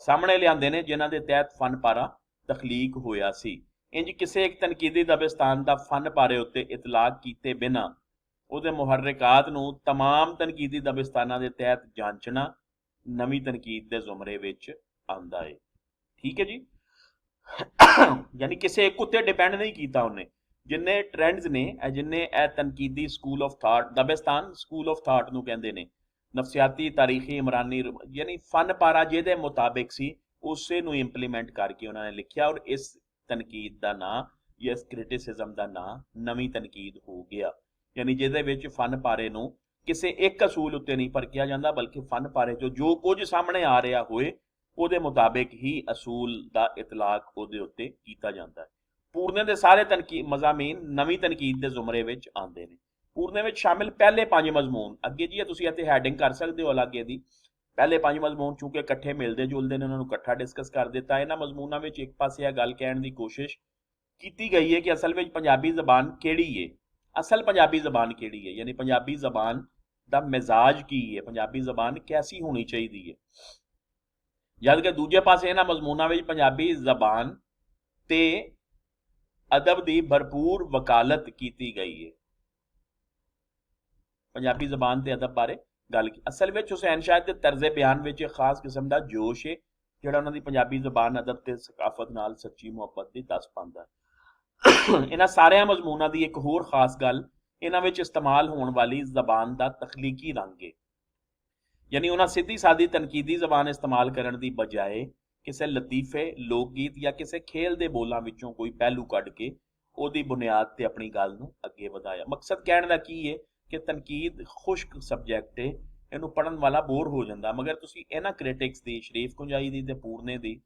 S1: ਸਾਹਮਣੇ ਲਿਆਂਦੇ ਨੇ ਜਿਨ੍ਹਾਂ ਦੇ ਤਹਿਤ ਫਨ ਪਾਰਾ ਤਖਲੀਕ ਹੋਇਆ ਸੀ। ਇੰਜ ਕਿਸੇ ਇੱਕ ਤਨਕੀਦੀ ਦਬਿਸਤਾਨ ਦਾ ਫਨ ਪਾਰੇ ਉੱਤੇ ਇਤਲਾਕ ਕੀਤੇ ਬਿਨਾਂ ਉਹਦੇ ਮੁਹਰਰਿਕਾਤ ਨੂੰ तमाम ਤਨਕੀਦੀ ਦਬਿਸਤਾਨਾਂ ਦੇ ਤਹਿਤ ਜਾਂਚਣਾ ਨਵੀਂ ਤਨਕੀਦ ਦੇ ਜ਼ੁਮਰੇ ਵਿੱਚ ਆਉਂਦਾ ਹੈ। ਠੀਕ ਹੈ ਜੀ, ਯਾਨੀ ਕਿਸੇ ਇੱਕ ਉੱਤੇ ਡਿਪੈਂਡ ਨਹੀਂ ਕੀਤਾ ਉਹਨੇ। ਜਿੰਨੇ ਟ੍ਰੈਂਡਸ ਨੇ, ਜਿੰਨੇ ਇਹ ਤਨਕੀਦੀ ਸਕੂਲ ਆਫ ਥਾਟ, ਦਬਿਸਤਾਨ ਸਕੂਲ ਆਫ ਥਾਟ ਨੂੰ ਕਹਿੰਦੇ ਨੇ, ਨਫਸਿਆਤੀ, ਤਾਰੀਖੀ, ਇਮਰਾਨੀ, ਯਾਨੀ ਫਨ ਪਾਰਾ ਜਿਹਦੇ ਮੁਤਾबिक ਸੀ ਉਸੇ ਨੂੰ ਇੰਪਲੀਮੈਂਟ ਕਰਕੇ ਉਹਨਾਂ ਨੇ ਲਿਖਿਆ। ਔਰ ਇਸ ਤਨਕੀਦ ਦਾ ਨਾਂ ਜਾਂ ਇਸ ਕ੍ਰਿਟਿਸਿਜ਼ਮ ਦਾ ਨਾਂ ਨਵੀਂ ਤਨਕੀਦ ਹੋ ਗਿਆ। ਯਾਨੀ ਜਿਹਦੇ ਵਿੱਚ ਫਨ ਪਾਰੇ ਨੂੰ ਕਿਸੇ ਇੱਕ ਅਸੂਲ ਉੱਤੇ ਨਹੀਂ ਪਰਖਿਆ ਜਾਂਦਾ, ਬਲਕਿ ਫਨ ਪਾਰੇ 'ਚੋਂ ਜੋ ਕੁਝ ਸਾਹਮਣੇ ਆ ਰਿਹਾ ਹੋਏ ਉਹਦੇ ਮੁਤਾबिक ਹੀ ਅਸੂਲ ਦਾ ਇਤਲਾਕ ਉਹਦੇ ਉੱਤੇ ਕੀਤਾ ਜਾਂਦਾ ਹੈ। ਪੂਰਨੇ ਦੇ ਸਾਰੇ ਮਜ਼ਾਮੀਨ ਨਵੀਂ ਤਨਕੀਦ ਦੇ ਜ਼ੁਮਰੇ ਵਿੱਚ ਆਉਂਦੇ ਨੇ। ਪੂਰਨੇ ਵਿੱਚ ਸ਼ਾਮਿਲ ਪਹਿਲੇ 5 ਮਜ਼ਮੂਨ, ਅੱਗੇ ਜੀ ਤੁਸੀਂ ਇੱਥੇ ਹੈਡਿੰਗ ਕਰ ਸਕਦੇ ਹੋ ਅਲੱਗ ਇਹਦੀ। ਪਹਿਲੇ 5 ਮਜ਼ਮੂਨ ਚੂੰਕਿ ਇਕੱਠੇ ਮਿਲਦੇ ਜੁਲਦੇ ਨੇ, ਉਹਨਾਂ ਨੂੰ ਇਕੱਠਾ ਡਿਸਕਸ ਕਰ ਦਿੱਤਾ। ਇਹਨਾਂ ਮਜ਼ਮੂਨਾਂ ਵਿੱਚ ਇੱਕ ਪਾਸੇ ਇਹ ਗੱਲ ਕਹਿਣ ਦੀ ਕੋਸ਼ਿਸ਼ ਕੀਤੀ ਗਈ ਹੈ ਕਿ ਅਸਲ ਵਿੱਚ ਪੰਜਾਬੀ ਜ਼ਬਾਨ ਕਿਹੜੀ ਹੈ, ਅਸਲ ਪੰਜਾਬੀ ਜ਼ਬਾਨ ਕਿਹੜੀ ਹੈ, ਯਾਨੀ ਪੰਜਾਬੀ ਜ਼ਬਾਨ ਦਾ ਮਿਜ਼ਾਜ ਕੀ ਹੈ, ਪੰਜਾਬੀ ਜ਼ਬਾਨ ਕੈਸੀ ਹੋਣੀ ਚਾਹੀਦੀ ਹੈ। ਜਦ ਕਿ ਦੂਜੇ ਪਾਸੇ ਇਹਨਾਂ ਮਜ਼ਮੂਨਾਂ ਵਿੱਚ ਪੰਜਾਬੀ ਜ਼ਬਾਨ ਤੇ ਅਦਬ ਦੀ ਭਰਪੂਰ ਵਕਾਲਤ ਕੀਤੀ ਗਈ ਹੈ। ਪੰਜਾਬੀ ਜ਼ਬਾਨ ਤੇ ਅਦਬ ਬਾਰੇ ਗੱਲ ਕੀ। ਅਸਲ ਵਿੱਚ ਹੁਸੈਨ ਸ਼ਾਹ ਦੇ ਤਰਜ਼ੇ ਬਿਆਨ ਵਿੱਚ ਇੱਕ ਖਾਸ ਕਿਸਮ ਦਾ ਜੋਸ਼ ਹੈ ਜਿਹੜਾ ਉਹਨਾਂ ਦੀ ਪੰਜਾਬੀ ਜ਼ਬਾਨ, ਅਦਬ ਤੇ ਸਕਾਫਤ ਨਾਲ ਸੱਚੀ ਮੁਹੱਬਤ ਦੀ ਦੱਸ ਪਾਉਂਦਾ। ਇਹਨਾਂ ਸਾਰਿਆਂ ਮਜ਼ਮੂਨਾਂ ਦੀ ਇੱਕ ਹੋਰ ਖਾਸ ਗੱਲ ਇਹਨਾਂ ਵਿੱਚ ਇਸਤੇਮਾਲ ਹੋਣ ਵਾਲੀ ਜ਼ਬਾਨ ਦਾ ਤਖਲੀਕੀ ਰੰਗ ਹੈ। ਯਾਨੀ ਉਹਨਾਂ ਸਿੱਧੀ ਸਾਦੀ ਤਨਕੀਦੀ ਜ਼ਬਾਨ ਇਸਤੇਮਾਲ ਕਰਨ ਦੀ ਬਜਾਏ ਕਿਸੇ ਲਤੀਫੇ, ਲੋਕ ਗੀਤ ਜਾਂ ਕਿਸੇ ਖੇਲ ਦੇ ਬੋਲਾਂ ਵਿੱਚੋਂ ਕੋਈ ਪਹਿਲੂ ਕੱਢ ਕੇ ਉਹਦੀ ਬੁਨਿਆਦ ਤੇ ਆਪਣੀ ਗੱਲ ਨੂੰ ਅੱਗੇ ਵਧਾਇਆ। ਮਕਸਦ ਕਹਿਣ ਦਾ ਕੀ ਹੈ ਕਿ ਤਨਕੀਦ ਖੁਸ਼ਕ ਸਬਜੈਕਟ ਹੈ, ਇਹਨੂੰ ਪੜ੍ਹਨ ਵਾਲਾ ਬੋਰ ਹੋ ਜਾਂਦਾ। ਮਗਰ ਤੁਸੀਂ ਇਹਨਾਂ ਕ੍ਰਿਟਿਕਸ ਦੀ, ਸ਼ਰੀਫ ਕੁੰਜਾਈ ਦੀ ਤੇ ਪੂਰਨੇ ਦੀ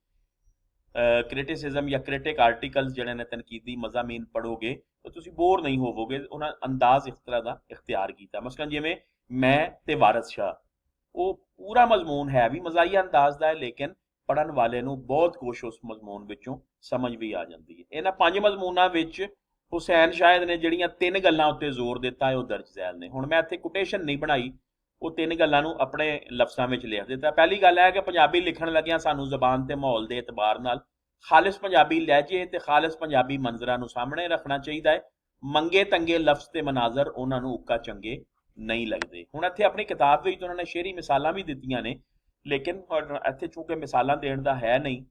S1: ਕ੍ਰਿਟਿਸਿਜ਼ਮ ਜਾਂ ਕ੍ਰਿਟਿਕ ਆਰਟੀਕਲਸ ਜਿਹੜੇ ਨੇ ਤਨਕੀਦੀ ਮਜ਼ਾਮੀਨ ਪੜ੍ਹੋਗੇ ਤਾਂ ਤੁਸੀਂ ਬੋਰ ਨਹੀਂ ਹੋਵੋਗੇ। ਉਹਨਾਂ ਅੰਦਾਜ਼ ਇਸ ਤਰ੍ਹਾਂ ਦਾ ਇਖਤਿਆਰ ਕੀਤਾ। ਮਸਲਨ ਜਿਵੇਂ ਮੈਂ ਤੇ ਵਾਰਿਸ ਸ਼ਾਹ, ਉਹ ਪੂਰਾ ਮਜ਼ਮੂਨ ਹੈ ਵੀ ਮਜ਼ਾਹੀਆ ਅੰਦਾਜ਼ ਦਾ ਹੈ, ਲੇਕਿਨ ਪੜ੍ਹਨ ਵਾਲੇ ਨੂੰ ਬਹੁਤ ਕੁਛ ਉਸ ਮਜ਼ਮੂਨ ਵਿੱਚੋਂ ਸਮਝ ਵੀ ਆ ਜਾਂਦੀ ਹੈ। ਇਹਨਾਂ 5 ਮਜ਼ਮੂਨਾਂ ਵਿੱਚ ਹੁਸੈਨ ਸ਼ਾਇਦ ਨੇ ਜਿਹੜੀਆਂ 3 ਗੱਲਾਂ ਉੱਤੇ ਜ਼ੋਰ ਦਿੱਤਾ ਹੈ ਉਹ ਦਰਜ ਜ਼ੈਲ ਨੇ। ਹੁਣ ਮੈਂ ਇੱਥੇ ਕੋਟੇਸ਼ਨ ਨਹੀਂ ਬਣਾਈ, ਉਹ 3 ਗੱਲਾਂ ਨੂੰ ਆਪਣੇ ਲਫ਼ਜ਼ਾਂ ਵਿੱਚ ਲਿਖ ਦਿੱਤਾ। ਪਹਿਲੀ ਗੱਲ ਹੈ ਕਿ ਪੰਜਾਬੀ ਲਿਖਣ ਲੱਗਿਆਂ ਸਾਨੂੰ ਜ਼ਬਾਨ ਤੇ ਮਾਹੌਲ ਦੇ ਇਤਬਾਰ ਨਾਲ ਖਾਲਿਸ ਪੰਜਾਬੀ ਲਹਿਜੇ ਤੇ ਖਾਲਿਸ ਪੰਜਾਬੀ ਮੰਜ਼ਰਾਂ ਨੂੰ ਸਾਹਮਣੇ ਰੱਖਣਾ ਚਾਹੀਦਾ ਹੈ। ਮੰਗੇ ਤੰਗੇ ਲਫ਼ਜ਼ ਤੇ ਮਨਾਜ਼ਰ ਉਹਨਾਂ ਨੂੰ ਉੱਕਾ ਚੰਗੇ ਨਹੀਂ ਲੱਗਦੇ। ਹੁਣ ਇੱਥੇ ਆਪਣੀ ਕਿਤਾਬ ਵਿੱਚ ਉਹਨਾਂ ਨੇ ਸ਼ੇਰੀ ਮਿਸਾਲਾਂ ਵੀ ਦਿੱਤੀਆਂ ਨੇ, ਲੇਕਿਨ ਇੱਥੇ ਚੂੰਕਿ ਮਿਸਾਲਾਂ ਦੇਣ ਦਾ ਹੈ ਨਹੀਂ,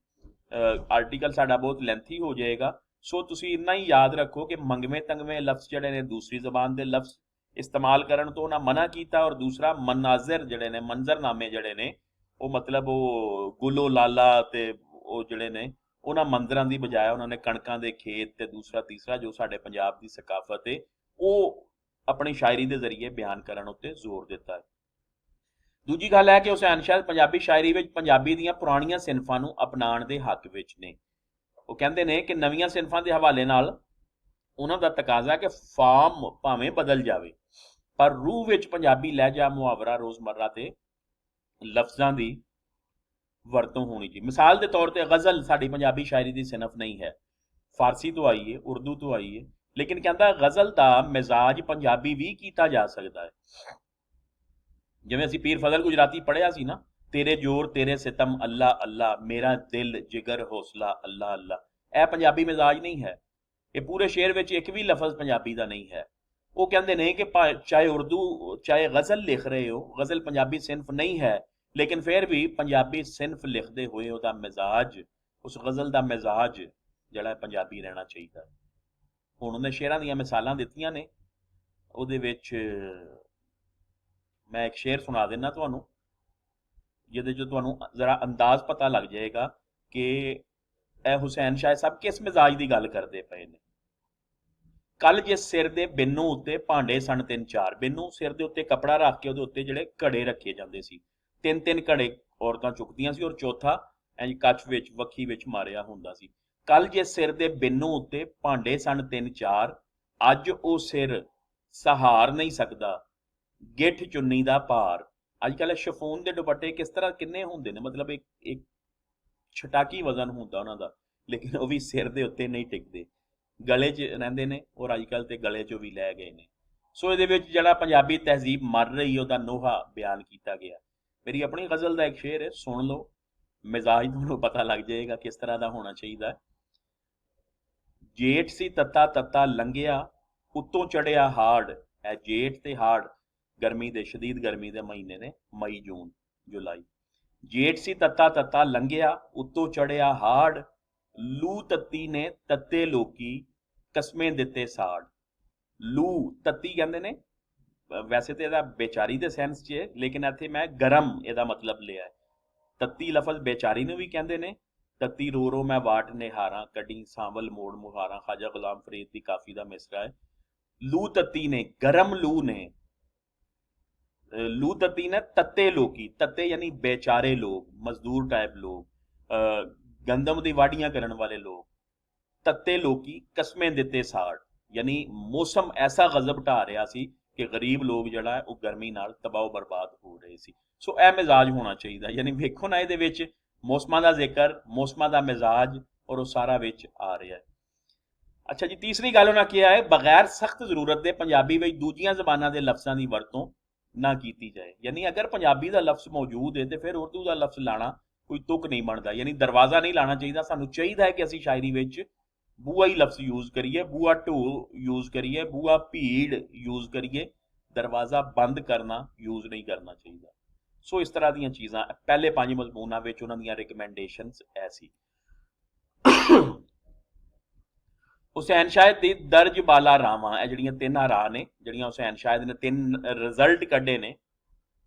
S1: ਆਰਟੀਕਲ ਸਾਡਾ ਬਹੁਤ ਲੈਂਥੀ ਹੋ ਜਾਏਗਾ, ਸੋ ਤੁਸੀਂ ਇੰਨਾ ਹੀ ਯਾਦ ਰੱਖੋ ਕਿ ਮੰਗਵੇਂ ਤੰਗਵੇਂ ਲਫ਼ਜ਼ ਜਿਹੜੇ ਨੇ ਦੂਸਰੀ ਜ਼ਬਾਨ ਦੇ ਲਫ਼ਜ਼ ਇਸਤੇਮਾਲ ਕਰਨ ਤੋਂ ਉਹਨਾਂ ਮਨਾ ਕੀਤਾ। ਔਰ ਦੂਸਰਾ ਮਨਾਜ਼ਰ ਜਿਹੜੇ ਨੇ, ਮੰਜ਼ਰਨਾਮੇ ਜਿਹੜੇ ਨੇ, ਉਹ ਮਤਲਬ ਉਹ ਗੁਲੋ ਲਾਲਾ ਤੇ ਉਹ ਜਿਹੜੇ ਨੇ ਉਹਨਾਂ ਮੰਜ਼ਰਾਂ ਦੀ ਬਜਾਏ ਉਹਨਾਂ ਨੇ ਕਣਕਾਂ ਦੇ ਖੇਤ ਤੇ ਦੂਸਰਾ ਤੀਸਰਾ ਜੋ ਸਾਡੇ ਪੰਜਾਬ ਦੀ ਸਕਾਫਤ ਹੈ ਉਹ ਆਪਣੀ ਸ਼ਾਇਰੀ ਦੇ ਜ਼ਰੀਏ ਬਿਆਨ ਕਰਨ ਉੱਤੇ ਜ਼ੋਰ ਦਿੱਤਾ ਹੈ। ਦੂਜੀ ਗੱਲ ਹੈ ਕਿ ਹੁਸੈਨ ਸ਼ਾਹ ਪੰਜਾਬੀ ਸ਼ਾਇਰੀ ਵਿੱਚ ਪੰਜਾਬੀ ਦੀਆਂ ਪੁਰਾਣੀਆਂ ਸਿਨਫਾਂ ਨੂੰ ਅਪਣਾਉਣ ਦੇ ਹੱਕ ਵਿੱਚ ਨੇ। ਉਹ ਕਹਿੰਦੇ ਨੇ ਕਿ ਨਵੀਆਂ ਸਿਨਫਾਂ ਦੇ ਹਵਾਲੇ ਨਾਲ ਉਹਨਾਂ ਦਾ ਤਕਾਜ਼ਾ ਕਿ ਫਾਰਮ ਭਾਵੇਂ ਬਦਲ ਜਾਵੇ ਪਰ ਰੂਹ ਵਿੱਚ ਪੰਜਾਬੀ ਲਹਿਜਾ, ਮੁਹਾਵਰਾ, ਰੋਜ਼ਮर्रा ਤੇ ਲਫ਼ਜ਼ਾਂ ਦੀ ਵਰਤੋਂ ਹੋਣੀ ਚਾਹੀਦੀ। ਮਿਸਾਲ ਦੇ ਤੌਰ ਤੇ ਗਜ਼ਲ ਸਾਡੀ ਪੰਜਾਬੀ ਸ਼ਾਇਰੀ ਦੀ ਸਿਨਫ ਨਹੀਂ ਹੈ, ਫਾਰਸੀ ਤੋਂ ਆਈ ਹੈ, ਉਰਦੂ ਤੋਂ ਆਈ ਹੈ, ਲੇਕਿਨ ਕਹਿੰਦਾ ਗਜ਼ਲ ਦਾ ਮਿਜ਼ਾਜ ਪੰਜਾਬੀ ਵੀ ਕੀਤਾ ਜਾ ਸਕਦਾ ਹੈ। ਜਿਵੇਂ ਅਸੀਂ ਪੀਰ ਫਜ਼ਲ ਗੁਜਰਾਤੀ ਪੜ੍ਹਿਆ ਸੀ ਨਾ, ਤੇਰੇ ਜੋਰ ਤੇਰੇ ਸਿਤਮ ਅੱਲਾ ਅੱਲਾ, ਮੇਰਾ ਦਿਲ ਜਿਗਰ ਹੌਸਲਾ ਅੱਲਾ ਅੱਲਾ, ਇਹ ਪੰਜਾਬੀ ਮਿਜ਼ਾਜ ਨਹੀਂ ਹੈ। ਇਹ ਪੂਰੇ ਸ਼ੇਰ ਵਿੱਚ ਇੱਕ ਵੀ ਲਫ਼ਜ਼ ਪੰਜਾਬੀ ਦਾ ਨਹੀਂ ਹੈ। ਉਹ ਕਹਿੰਦੇ ਨੇ ਕਿ ਚਾਹੇ ਉਰਦੂ ਚਾਹੇ ਗਜ਼ਲ ਲਿਖ ਰਹੇ ਹੋ, ਗਜ਼ਲ ਪੰਜਾਬੀ ਸਿਨਫ ਨਹੀਂ ਹੈ, ਲੇਕਿਨ ਫਿਰ ਵੀ ਪੰਜਾਬੀ ਸਿਨਫ ਲਿਖਦੇ ਹੋਏ ਉਹਦਾ ਮਿਜ਼ਾਜ, ਉਸ ਗਜ਼ਲ ਦਾ ਮਿਜ਼ਾਜ ਜਿਹੜਾ ਪੰਜਾਬੀ ਰਹਿਣਾ ਚਾਹੀਦਾ। ਹੁਣ ਉਹਨੇ ਸ਼ੇਰਾਂ ਦੀਆਂ ਮਿਸਾਲਾਂ ਦਿੱਤੀਆਂ ਨੇ, ਉਹਦੇ ਵਿੱਚ ਮੈਂ ਇੱਕ ਸ਼ੇਰ ਸੁਣਾ ਦਿੰਦਾ ਤੁਹਾਨੂੰ, ਜਿਹਦੇ 'ਚ ਤੁਹਾਨੂੰ ਜ਼ਰਾ ਅੰਦਾਜ਼ ਪਤਾ ਲੱਗ ਜਾਏਗਾ ਕਿ ਇਹ ਹੁਸੈਨ ਸ਼ਾਹ ਸਾਹਿਬ ਕਿਸ ਮਿਜ਼ਾਜ ਦੀ ਗੱਲ ਕਰਦੇ ਪਏ ਨੇ। ਕੱਲ ਜਿਸ ਸਿਰ ਦੇ ਬਿੰਨੂ ਉੱਤੇ ਭਾਂਡੇ ਸਨ 3-4, ਬਿੰਨੂ ਸਿਰ ਦੇ ਉੱਤੇ ਕੱਪੜਾ ਰੱਖ ਕੇ ਉਹਦੇ ਉੱਤੇ ਜਿਹੜੇ ਘੜੇ ਰੱਖੇ ਜਾਂਦੇ ਸੀ, 3-3 ਘੜੇ ਔਰਤਾਂ ਚੁੱਕਦੀਆਂ ਸੀ ਔਰ ਚੌਥਾ ਇੰਜ ਕੱਚ ਵਿੱਚ ਵੱਖੀ ਵਿੱਚ ਮਾਰਿਆ ਹੁੰਦਾ ਸੀ। ਕੱਲ ਜਿਸ ਸਿਰ ਦੇ ਬਿੰਨੂ ਉੱਤੇ ਭਾਂਡੇ ਸਨ 3-4, ਅੱਜ ਉਹ ਸਿਰ ਸਹਾਰ ਨਹੀਂ ਸਕਦਾ ਗਿੱਠ ਚੁੰਨੀ ਦਾ ਭਾਰ। ਅੱਜ ਕੱਲ੍ਹ ਸ਼ਫੂਨ ਦੇ ਦੁਪੱਟੇ ਕਿਸ ਤਰ੍ਹਾਂ ਕਿੰਨੇ ਹੁੰਦੇ ਨੇ, ਮਤਲਬ ਇੱਕ ਛਟਾਕੀ ਵਜ਼ਨ ਹੁੰਦਾ ਉਹਨਾਂ ਦਾ, ਲੇਕਿਨ ਉਹ ਵੀ ਸਿਰ ਦੇ ਉੱਤੇ ਨਹੀਂ ਟਿਕਦੇ, ਗਲੇ 'ਚ ਰਹਿੰਦੇ ਨੇ ਔਰ ਅੱਜ ਕੱਲ੍ਹ ਤੇ ਗਲੇ 'ਚੋਂ ਵੀ ਲੈ ਗਏ ਨੇ। ਸੋ ਇਹਦੇ ਵਿੱਚ ਜਿਹੜਾ ਪੰਜਾਬੀ ਤਹਿਜ਼ੀਬ ਮਰ ਰਹੀ ਉਹਦਾ ਨੋਹਾ ਬਿਆਨ ਕੀਤਾ ਗਿਆ। ਮੇਰੀ ਆਪਣੀ ਗਜ਼ਲ ਦਾ ਇੱਕ ਸ਼ੇਰ ਹੈ, ਸੁਣ ਲਓ, ਮਿਜ਼ਾਜ ਤੁਹਾਨੂੰ ਪਤਾ ਲੱਗ ਜਾਏਗਾ ਕਿਸ ਤਰ੍ਹਾਂ ਦਾ ਹੋਣਾ ਚਾਹੀਦਾ। ਜੇਠ ਸੀ ਤੱਤਾ ਤੱਤਾ ਲੰਘਿਆ ਉੱਤੋਂ ਚੜਿਆ ਹਾੜ, ਇਹ ਜੇਠ ਤੇ ਹਾੜ ਗਰਮੀ ਦੇ, ਸ਼ਦੀਦ ਗਰਮੀ ਦੇ ਮਹੀਨੇ ਨੇ, ਮਈ ਜੂਨ ਜੁਲਾਈ। ਜੇਠ ਸੀ ਤੱਤਾ ਤੱਤਾ ਲੰਘਿਆ ਉੱਤੋਂ ਚੜਿਆ ਹਾੜ, ਲੂ ਤੱਤੀ ਨੇ ਤੱਤੇ ਲੋਕੀ ਕਸਮੇ ਦਿੱਤੇ ਸਾੜ। ਲੂ ਤੱਤੀ ਕਹਿੰਦੇ ਨੇ, ਵੈਸੇ ਤੇ ਇਹਦਾ ਬੇਚਾਰੀ ਦੇ ਸੈਂਸ 'ਚ ਹੈ, ਲੇਕਿਨ ਇੱਥੇ ਮੈਂ ਗਰਮ ਇਹਦਾ ਮਤਲਬ ਲਿਆ ਹੈ। ਤੱਤੀ ਲਫ਼ਜ਼ ਬੇਚਾਰੀ ਨੂੰ ਵੀ ਕਹਿੰਦੇ ਨੇ। ਤੱਤੀ ਰੋ ਰੋ ਮੈਂ ਵਾਟ ਨਿਹਾਰਾਂ, ਕੱਢੀ ਸਾਂਵਲ ਮੋੜ ਮੁਹਾਰਾਂ, ਖਾਜਾ ਗੁਲਾਮ ਫਰੀਦ ਦੀ ਕਾਫੀ ਦਾ ਮਿਸਰਾ ਹੈ। ਲੂ ਤੱਤੀ ਨੇ, ਗਰਮ ਲੂ ਨੇ, ਲੂ ਤੱਤੀ ਨੇ ਤੱਤੇ ਲੋਕੀ, ਤੱਤੇ ਯਾਨੀ ਬੇਚਾਰੇ ਲੋਕ, ਮਜ਼ਦੂਰ ਟਾਈਪ ਲੋਕ, ਗੰਦਮ ਦੀ ਵਾਢੀਆਂ ਕਰਨ ਵਾਲੇ ਲੋਕ। ਤੱਤੇ ਲੋਕੀ ਕਸਮੇ ਦਿੱਤੇ ਸਾੜ, ਯਾਨੀ ਮੌਸਮ ਐਸਾ ਗਜ਼ਬ ਢਾ ਰਿਹਾ ਸੀ ਕਿ ਗਰੀਬ ਲੋਕ ਜਿਹੜਾ ਹੈ ਉਹ ਗਰਮੀ ਨਾਲ ਤਬਾਹ ਬਰਬਾਦ ਹੋ ਰਹੇ ਸੀ। ਸੋ ਇਹ ਮਿਜ਼ਾਜ ਹੋਣਾ ਚਾਹੀਦਾ। ਯਾਨੀ ਵੇਖੋ ਨਾ, ਇਹਦੇ ਵਿੱਚ ਮੌਸਮਾਂ ਦਾ ਜ਼ਿਕਰ, ਮੌਸਮਾਂ ਦਾ ਮਿਜ਼ਾਜ ਔਰ ਉਹ ਸਾਰਾ ਵਿੱਚ ਆ ਰਿਹਾ ਹੈ। ਅੱਛਾ ਜੀ, ਤੀਸਰੀ ਗੱਲ ਉਹਨਾਂ ਕਿਹਾ ਹੈ ਬਗੈਰ ਸਖਤ ਜ਼ਰੂਰਤ ਦੇ ਪੰਜਾਬੀ ਵਿੱਚ ਦੂਜੀਆਂ ਜ਼ਬਾਨਾਂ ਦੇ ਲਫ਼ਜ਼ਾਂ ਦੀ ਵਰਤੋਂ ਨਾ ਕੀਤੀ ਜਾਏ। ਯਾਨੀ ਅਗਰ ਪੰਜਾਬੀ ਦਾ ਲਫ਼ਜ਼ ਮੌਜੂਦ ਹੈ ਤੇ ਫਿਰ ਉਰਦੂ ਦਾ ਲਫ਼ਜ਼ ਲਾਣਾ ਕੋਈ ਤੁਕ ਨਹੀਂ ਬਣਦਾ, ਯਾਨੀ ਦਰਵਾਜ਼ਾ ਨਹੀਂ ਲਾਣਾ ਚਾਹੀਦਾ। ਸਾਨੂੰ ਚਾਹੀਦਾ ਹੈ ਕਿ ਅਸੀਂ ਸ਼ਾਇਰੀ ਵਿੱਚ ਬੂਆ ਹੀ ਲਫ਼ਜ਼ ਯੂਜ਼ ਕਰੀਏ, ਬੂਆ ਢੋ ਯੂਜ਼ ਕਰੀਏ, ਬੂਆ ਭੀੜ ਯੂਜ਼ ਕਰੀਏ, ਦਰਵਾਜ਼ਾ ਬੰਦ ਕਰਨਾ ਯੂਜ਼ ਨਹੀਂ ਕਰਨਾ ਚਾਹੀਦਾ। ਸੋ ਇਸ ਤਰ੍ਹਾਂ ਦੀਆਂ ਚੀਜ਼ਾਂ ਪਹਿਲੇ 5 ਮਜ਼ਮੂਨਾਂ ਵਿੱਚ ਉਹਨਾਂ ਦੀਆਂ ਰਿਕਮੈਂਡੇਸ਼ਨਸ ਐ ਸੀ। ਹੁਸੈਨ ਸ਼ਾਹਿਦ ਦੀ ਦਰਜ ਬਾਲਾ ਰਾਵਾਂ, ਇਹ ਜਿਹੜੀਆਂ 3 ਰਾਹ ਨੇ, ਜਿਹੜੀਆਂ ਹੁਸੈਨ ਸ਼ਾਹਿਦ ਨੇ 3 ਰਿਜ਼ਲਟ ਕੱਢੇ ਨੇ,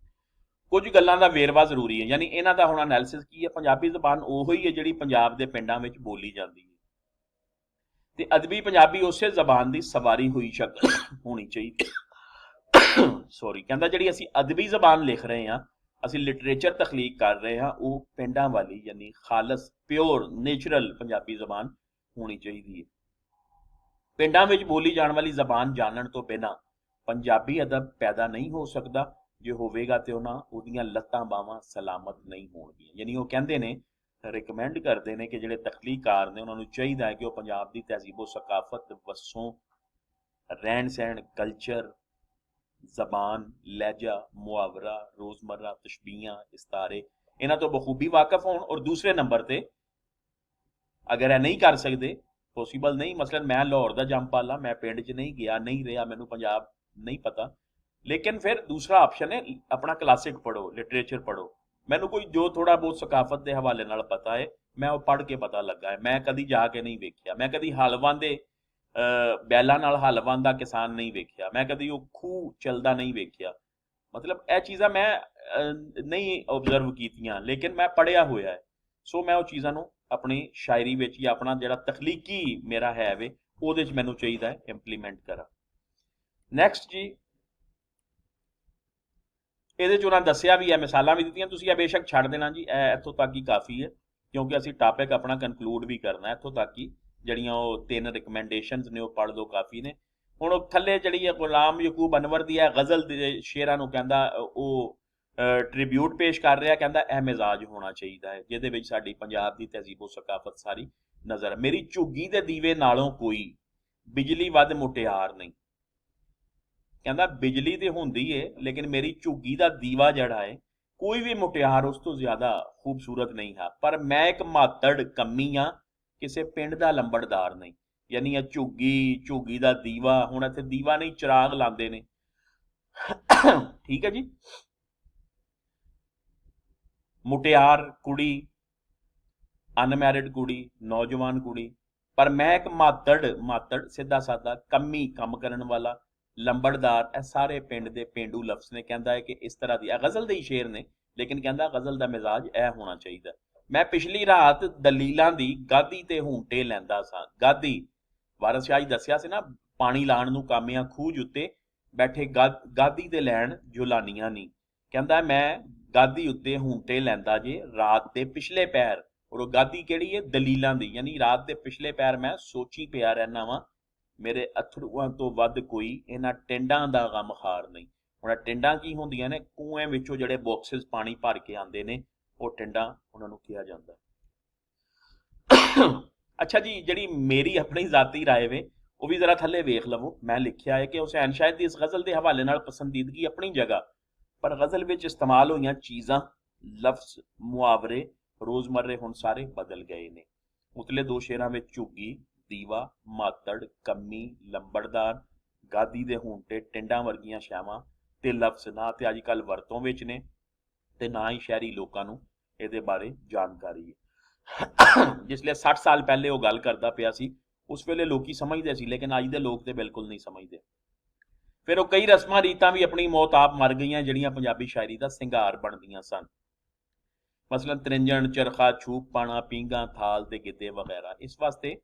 S1: ਕੁਝ ਗੱਲਾਂ ਦਾ ਵੇਰਵਾ ਜ਼ਰੂਰੀ ਹੈ। ਯਾਨੀ ਇਹਨਾਂ ਦਾ ਹੁਣ ਐਨਾਲਿਸਿਸ ਕੀ ਹੈ? ਪੰਜਾਬੀ ਜ਼ਬਾਨ ਉਹੀ ਹੈ ਜਿਹੜੀ ਪੰਜਾਬ ਦੇ ਪਿੰਡਾਂ ਵਿੱਚ ਬੋਲੀ ਜਾਂਦੀ ਹੈ, ਤੇ ਅਦਬੀ ਪੰਜਾਬੀ ਉਸੇ ਜ਼ਬਾਨ ਦੀ ਸਵਾਰੀ ਹੋਈ ਸ਼ਕਲ ਹੋਣੀ ਚਾਹੀਦੀ। ਸੌਰੀ, ਕਹਿੰਦਾ ਜਿਹੜੀ ਅਸੀਂ ਅਦਬੀ ਜ਼ਬਾਨ ਲਿਖ ਰਹੇ ਹਾਂ, ਅਸੀਂ ਲਿਟਰੇਚਰ ਤਖਲੀਕ ਕਰ ਰਹੇ ਹਾਂ, ਉਹ ਪਿੰਡਾਂ ਵਾਲੀ ਯਾਨੀ ਖਾਲਸ ਪਿਓਰ ਨੇਚਰਲ ਪੰਜਾਬੀ ਜ਼ਬਾਨ ਹੋਣੀ ਚਾਹੀਦੀ ਹੈ। ਪਿੰਡਾਂ ਵਿੱਚ ਬੋਲੀ ਜਾਣ ਵਾਲੀ ਜ਼ਬਾਨ ਜਾਣਨ ਤੋਂ ਬਿਨਾਂ ਪੰਜਾਬੀ ਅਦਬ ਪੈਦਾ ਨਹੀਂ ਹੋ ਸਕਦਾ। ਜੇ ਹੋਵੇਗਾ ਤੇ ਉਹਦੀਆਂ ਲੱਤਾਂ ਬਾਹਾਂ ਸਲਾਮਤ ਨਹੀਂ ਹੋਣਗੀਆਂ। ਯਾਨੀ ਉਹ ਕਹਿੰਦੇ ਨੇ, ਰਿਕਮੈਂਡ ਕਰਦੇ ਨੇ ਕਿ ਜਿਹੜੇ ਤਖਲੀਕਾਰ ਨੇ ਉਹਨਾਂ ਨੂੰ ਚਾਹੀਦਾ ਹੈ ਕਿ ਉਹ ਪੰਜਾਬ ਦੀ ਤਹਿਜ਼ੀਬੋ ਸਕਾਫਤ, ਵਸੋਂ, ਰਹਿਣ ਸਹਿਣ, ਕਲਚਰ, ਜ਼ਬਾਨ, ਲਹਿਜਾ, ਮੁਹਾਵਰਾ, ਰੋਜ਼ਮर्रा, ਤਸ਼ਬੀਹਾਂ, ਇਸਤਾਰੇ, ਇਹਨਾਂ ਤੋਂ ਬਖੂਬੀ ਵਾਕਿਫ ਹੋਣ। ਔਰ ਦੂਸਰੇ ਨੰਬਰ ਤੇ ਅਗਰ ਇਹ ਨਹੀਂ ਕਰ ਸਕਦੇ, ਪੋਸੀਬਲ ਨਹੀਂ, ਮਸਲਨ ਮੈਂ ਲਾਹੌਰ ਦਾ ਜੰਮਪਾਲਾ, ਮੈਂ ਪਿੰਡ 'ਚ ਨਹੀਂ ਗਿਆ, ਨਹੀਂ ਰਿਹਾ, ਮੈਨੂੰ ਪੰਜਾਬ ਨਹੀਂ ਪਤਾ, ਲੇਕਿਨ ਫਿਰ ਦੂਸਰਾ ਆਪਸ਼ਨ ਹੈ ਆਪਣਾ ਕਲਾਸਿਕ ਪੜ੍ਹੋ, ਲਿਟਰੇਚਰ ਪੜ੍ਹੋ। ਮੈਨੂੰ ਕੋਈ ਜੋ ਥੋੜਾ ਬਹੁਤ ਸਕਾਫਤ ਦੇ ਹਵਾਲੇ ਨਾਲ ਪਤਾ ਹੈ, ਮੈਂ ਉਹ ਪੜ੍ਹ ਕੇ ਪਤਾ ਲੱਗਾ ਹੈ। ਮੈਂ ਕਦੀ ਜਾ ਕੇ ਨਹੀਂ ਵੇਖਿਆ, ਮੈਂ ਕਦੀ ਹਲਵਾਂ ਦੇ ਬੈਲਾਂ ਨਾਲ ਹਲਵਾਂ ਦਾ ਕਿਸਾਨ ਨਹੀਂ ਵੇਖਿਆ, ਮੈਂ ਕਦੀ ਉਹ ਖੂਹ ਚੱਲਦਾ ਨਹੀਂ ਵੇਖਿਆ। ਮਤਲਬ ਇਹ ਚੀਜ਼ਾਂ ਮੈਂ ਨਹੀਂ ਓਬਜ਼ਰਵ ਕੀਤੀਆਂ, ਲੇਕਿਨ ਮੈਂ ਪੜ੍ਹਿਆ ਹੋਇਆ ਹੈ। ਸੋ ਮੈਂ ਉਹ ਚੀਜ਼ਾਂ ਨੂੰ ਆਪਣੀ ਸ਼ਾਇਰੀ ਵਿੱਚ ਜਾਂ ਆਪਣਾ ਜਿਹੜਾ ਤਖਲੀਕੀ ਮੇਰਾ ਹੈ ਵੇ ਉਹਦੇ 'ਚ ਮੈਨੂੰ ਚਾਹੀਦਾ ਹੈ ਇੰਪਲੀਮੈਂਟ ਕਰਾਂ। ਨੈਕਸਟ ਜੀ, ਇਹਦੇ 'ਚ ਉਹਨਾਂ ਦੱਸਿਆ ਵੀ ਹੈ, ਮਿਸਾਲਾਂ ਵੀ ਦਿੱਤੀਆਂ, ਤੁਸੀਂ ਇਹ ਬੇਸ਼ੱਕ ਛੱਡ ਦੇਣਾ ਜੀ, ਇਹ ਇੱਥੋਂ ਤੱਕ ਹੀ ਕਾਫੀ ਹੈ, ਕਿਉਂਕਿ ਅਸੀਂ ਟਾਪਿਕ ਆਪਣਾ ਕਨਕਲੂਡ ਵੀ ਕਰਨਾ ਹੈ। ਇੱਥੋਂ ਤੱਕ ਹੀ ਜਿਹੜੀਆਂ ਉਹ 3 ਰਿਕਮੈਂਡੇਸ਼ਨਸ ਨੇ ਉਹ ਪੜ੍ਹ ਲਓ, ਕਾਫੀ ਨੇ। ਹੁਣ ਉਹ ਥੱਲੇ ਜਿਹੜੀ ਹੈ ਗੁਲਾਮ ਯਕੂਬ ਅਨਵਰ ਦੀ ਹੈ ਗਜ਼ਲ ਦੇ ਸ਼ੇਰਾਂ ਨੂੰ ਕਹਿੰਦਾ ਉਹ ਟ੍ਰਿਬਿਊਟ ਪੇਸ਼ ਕਰ ਰਿਹਾ, ਕਹਿੰਦਾ ਇਹ ਮਿਜ਼ਾਜ ਹੋਣਾ ਚਾਹੀਦਾ ਹੈ ਜਿਹਦੇ ਵਿੱਚ ਸਾਡੀ ਪੰਜਾਬ ਦੀ ਤਹਿਜ਼ੀਬੋ ਸਕਾਫਤ ਸਾਰੀ ਨਜ਼ਰ। ਮੇਰੀ ਝੁੱਗੀ ਦੇ ਦੀਵੇ ਨਾਲੋਂ ਕੋਈ ਬਿਜਲੀ ਵੱਧ ਮੁਟਿਆਰ ਨਹੀਂ। ਕਹਿੰਦਾ ਬਿਜਲੀ ਤੇ ਹੁੰਦੀ ਏ, ਲੇਕਿਨ ਮੇਰੀ ਝੁੱਗੀ ਦਾ ਦੀਵਾ ਜਿਹੜਾ ਹੈ, ਕੋਈ ਵੀ ਮੁਟਿਆਰ ਉਸ ਤੋਂ ਜ਼ਿਆਦਾ ਖੂਬਸੂਰਤ ਨਹੀਂ ਹੈ। ਪਰ ਮੈਂ ਇੱਕ ਮਾਤੜ ਕੰਮੀ ਆ, ਕਿਸੇ ਪਿੰਡ ਦਾ ਲੰਬੜਦਾਰ ਨਹੀਂ। ਯਾਨੀ ਇਹ ਝੁੱਗੀ ਦਾ ਦੀਵਾ, ਹੁਣ ਇੱਥੇ ਦੀਵਾ ਨਹੀਂ ਚਿਰਾਗ ਲਾਉਂਦੇ ਨੇ, ਠੀਕ ਹੈ ਜੀ। ਮੁਟਿਆਰ ਕੁੜੀ, ਅਨਮੈਰਿਡ ਕੁੜੀ, ਨੌਜਵਾਨ ਕੁੜੀ, ਪਰ ਮੈਂ ਇੱਕ ਮਾਤੜ ਸਿੱਧਾ ਸਾਦਾ ਕੰਮੀ, ਕੰਮ ਕਰਨ ਵਾਲਾ, ਲੰਬੜਦਾਰ, ਇਹ ਸਾਰੇ ਪਿੰਡ ਦੇ ਪੇਂਡੂ ਲਫ਼ਜ਼ ਨੇ। ਕਹਿੰਦਾ ਹੈ ਕਿ ਇਸ ਤਰ੍ਹਾਂ ਦੀ, ਇਹ ਗਜ਼ਲ ਦੇ ਹੀ ਸ਼ੇਰ ਨੇ, ਲੇਕਿਨ ਕਹਿੰਦਾ ਗਜ਼ਲ ਦਾ ਮਿਜ਼ਾਜ ਇਹ ਹੋਣਾ ਚਾਹੀਦਾ। ਮੈਂ ਪਿਛਲੀ ਰਾਤ ਦਲੀਲਾਂ ਦੀ ਗਾਦੀ ਤੇ ਹੁੰਟੇ ਲੈਂਦਾ ਸਾਂ। ਗਾਦੀ, ਵਾਰਿਸ ਸ਼ਾਹ ਜੀ ਦੱਸਿਆ ਸੀ ਨਾ, ਪਾਣੀ ਲਾਣ ਨੂੰ ਕਾਮਿਆਂ ਖੂਜ ਉੱਤੇ ਬੈਠੇ ਗਾਦੀ ਤੇ ਲੈਣ ਜੁਲਾਨੀਆਂ ਨਹੀਂ। ਕਹਿੰਦਾ ਮੈਂ ਗਾਦੀ ਉੱਤੇ ਹੁੰਟੇ ਲੈਂਦਾ ਜੇ ਰਾਤ ਦੇ ਪਿਛਲੇ ਪੈਰ। ਔਰ ਉਹ ਗਾਦੀ ਕਿਹੜੀ ਹੈ? ਦਲੀਲਾਂ ਦੀ, ਯਾਨੀ ਰਾਤ ਦੇ ਪਿਛਲੇ ਪੈਰ ਮੈਂ ਸੋਚੀ ਪਿਆ ਰਹਿਣਾ ਵਾਂ, ਮੇਰੇ ਅਥਰੂਆਂ ਤੋਂ ਵੱਧ ਕੋਈ ਇਹਨਾਂ ਟਿੰਡਾਂ ਦਾ ਗਮਖਾਰ ਨਹੀਂ। ਹੁਣ ਟਿੰਡਾਂ ਕੀ ਹੁੰਦੀਆਂ ਨੇ? ਕੂਏ ਵਿੱਚੋਂ ਜਿਹੜੇ ਬਾਕਸਿਸ ਪਾਣੀ ਭਰ ਕੇ ਆਉਂਦੇ ਨੇ, ਉਹ ਟਿੰਡਾਂ ਉਹਨਾਂ ਨੂੰ ਕਿਹਾ ਜਾਂਦਾ। ਅੱਛਾ ਜੀ, ਜਿਹੜੀ ਮੇਰੀ ਆਪਣੀ ਜ਼ਾਤੀ ਰਾਏ ਵੇ ਉਹ ਵੀ ਜ਼ਰਾ ਥੱਲੇ ਵੇਖ ਲਵੋ। ਮੈਂ ਲਿਖਿਆ ਹੈ ਕਿ ਹੁਸੈਨ ਸ਼ਾਇਦ ਦੀ ਇਸ ਗਜ਼ਲ ਦੇ ਹਵਾਲੇ ਨਾਲ ਪਸੰਦੀਦਗੀ ਆਪਣੀ ਜਗ੍ਹਾ, ਪਰ ਗਜ਼ਲ ਵਿੱਚ ਇਸਤੇਮਾਲ ਹੋਈਆਂ ਚੀਜ਼ਾਂ, ਲਫ਼ਜ਼, ਮੁਹਾਵਰੇ, ਰੋਜ਼ਮर्रे ਹੁਣ ਸਾਰੇ ਬਦਲ ਗਏ ਨੇ। ਉਤਲੇ 2 ਸ਼ੇਰਾਂ ਵਿੱਚ ਝੁੱਗੀ, ਦੀਵਾ, ਮਾਤੜ, ਕੰਮੀ, ਲੰਬੜਦਾਰ, ਗਾਦੀ ਦੇ ਹੁੰਟੇ, ਟਿੰਡਾਂ ਵਰਗੀਆਂ ਸ਼ੈਵਾਂ ਤੇ ਲਫ਼ਜ਼ ਨਾ ਤੇ ਅੱਜ ਕੱਲ੍ਹ ਵਰਤੋਂ ਵਿੱਚ ਨੇ ਤੇ ਨਾ ਹੀ ਸ਼ਹਿਰੀ ਲੋਕਾਂ ਨੂੰ ਇਹਦੇ ਬਾਰੇ ਜਾਣਕਾਰੀ ਹੈ। ਜਿਸਲੇ 60 ਸਾਲ ਪਹਿਲੇ ਉਹ ਗੱਲ ਕਰਦਾ ਪਿਆ ਸੀ, ਉਸ ਵੇਲੇ ਲੋਕੀ ਸਮਝਦੇ ਸੀ, ਲੇਕਿਨ ਅੱਜ ਦੇ ਲੋਕ ਤੇ ਬਿਲਕੁਲ ਨਹੀਂ ਸਮਝਦੇ। ਫਿਰ ਉਹ ਕਈ ਰਸਮਾਂ ਰੀਤਾਂ ਵੀ ਆਪਣੀ ਮੌਤ ਆਪ ਮਰ ਗਈਆਂ ਜਿਹੜੀਆਂ ਪੰਜਾਬੀ ਸ਼ਾਇਰੀ ਦਾ ਸਿੰਗਾਰ ਬਣਦੀਆਂ ਸਨ। ਮਸਲਨ ਤ੍ਰਿੰਜਣ, ਚਰਖਾ, ਛੂਪ ਪਾਣਾ, ਪੀਂਘਾਂ, ਥਾਲ ਤੇ ਗਿੱਧੇ ਵਗੈਰਾ। ਇਸ ਵਾਸਤੇ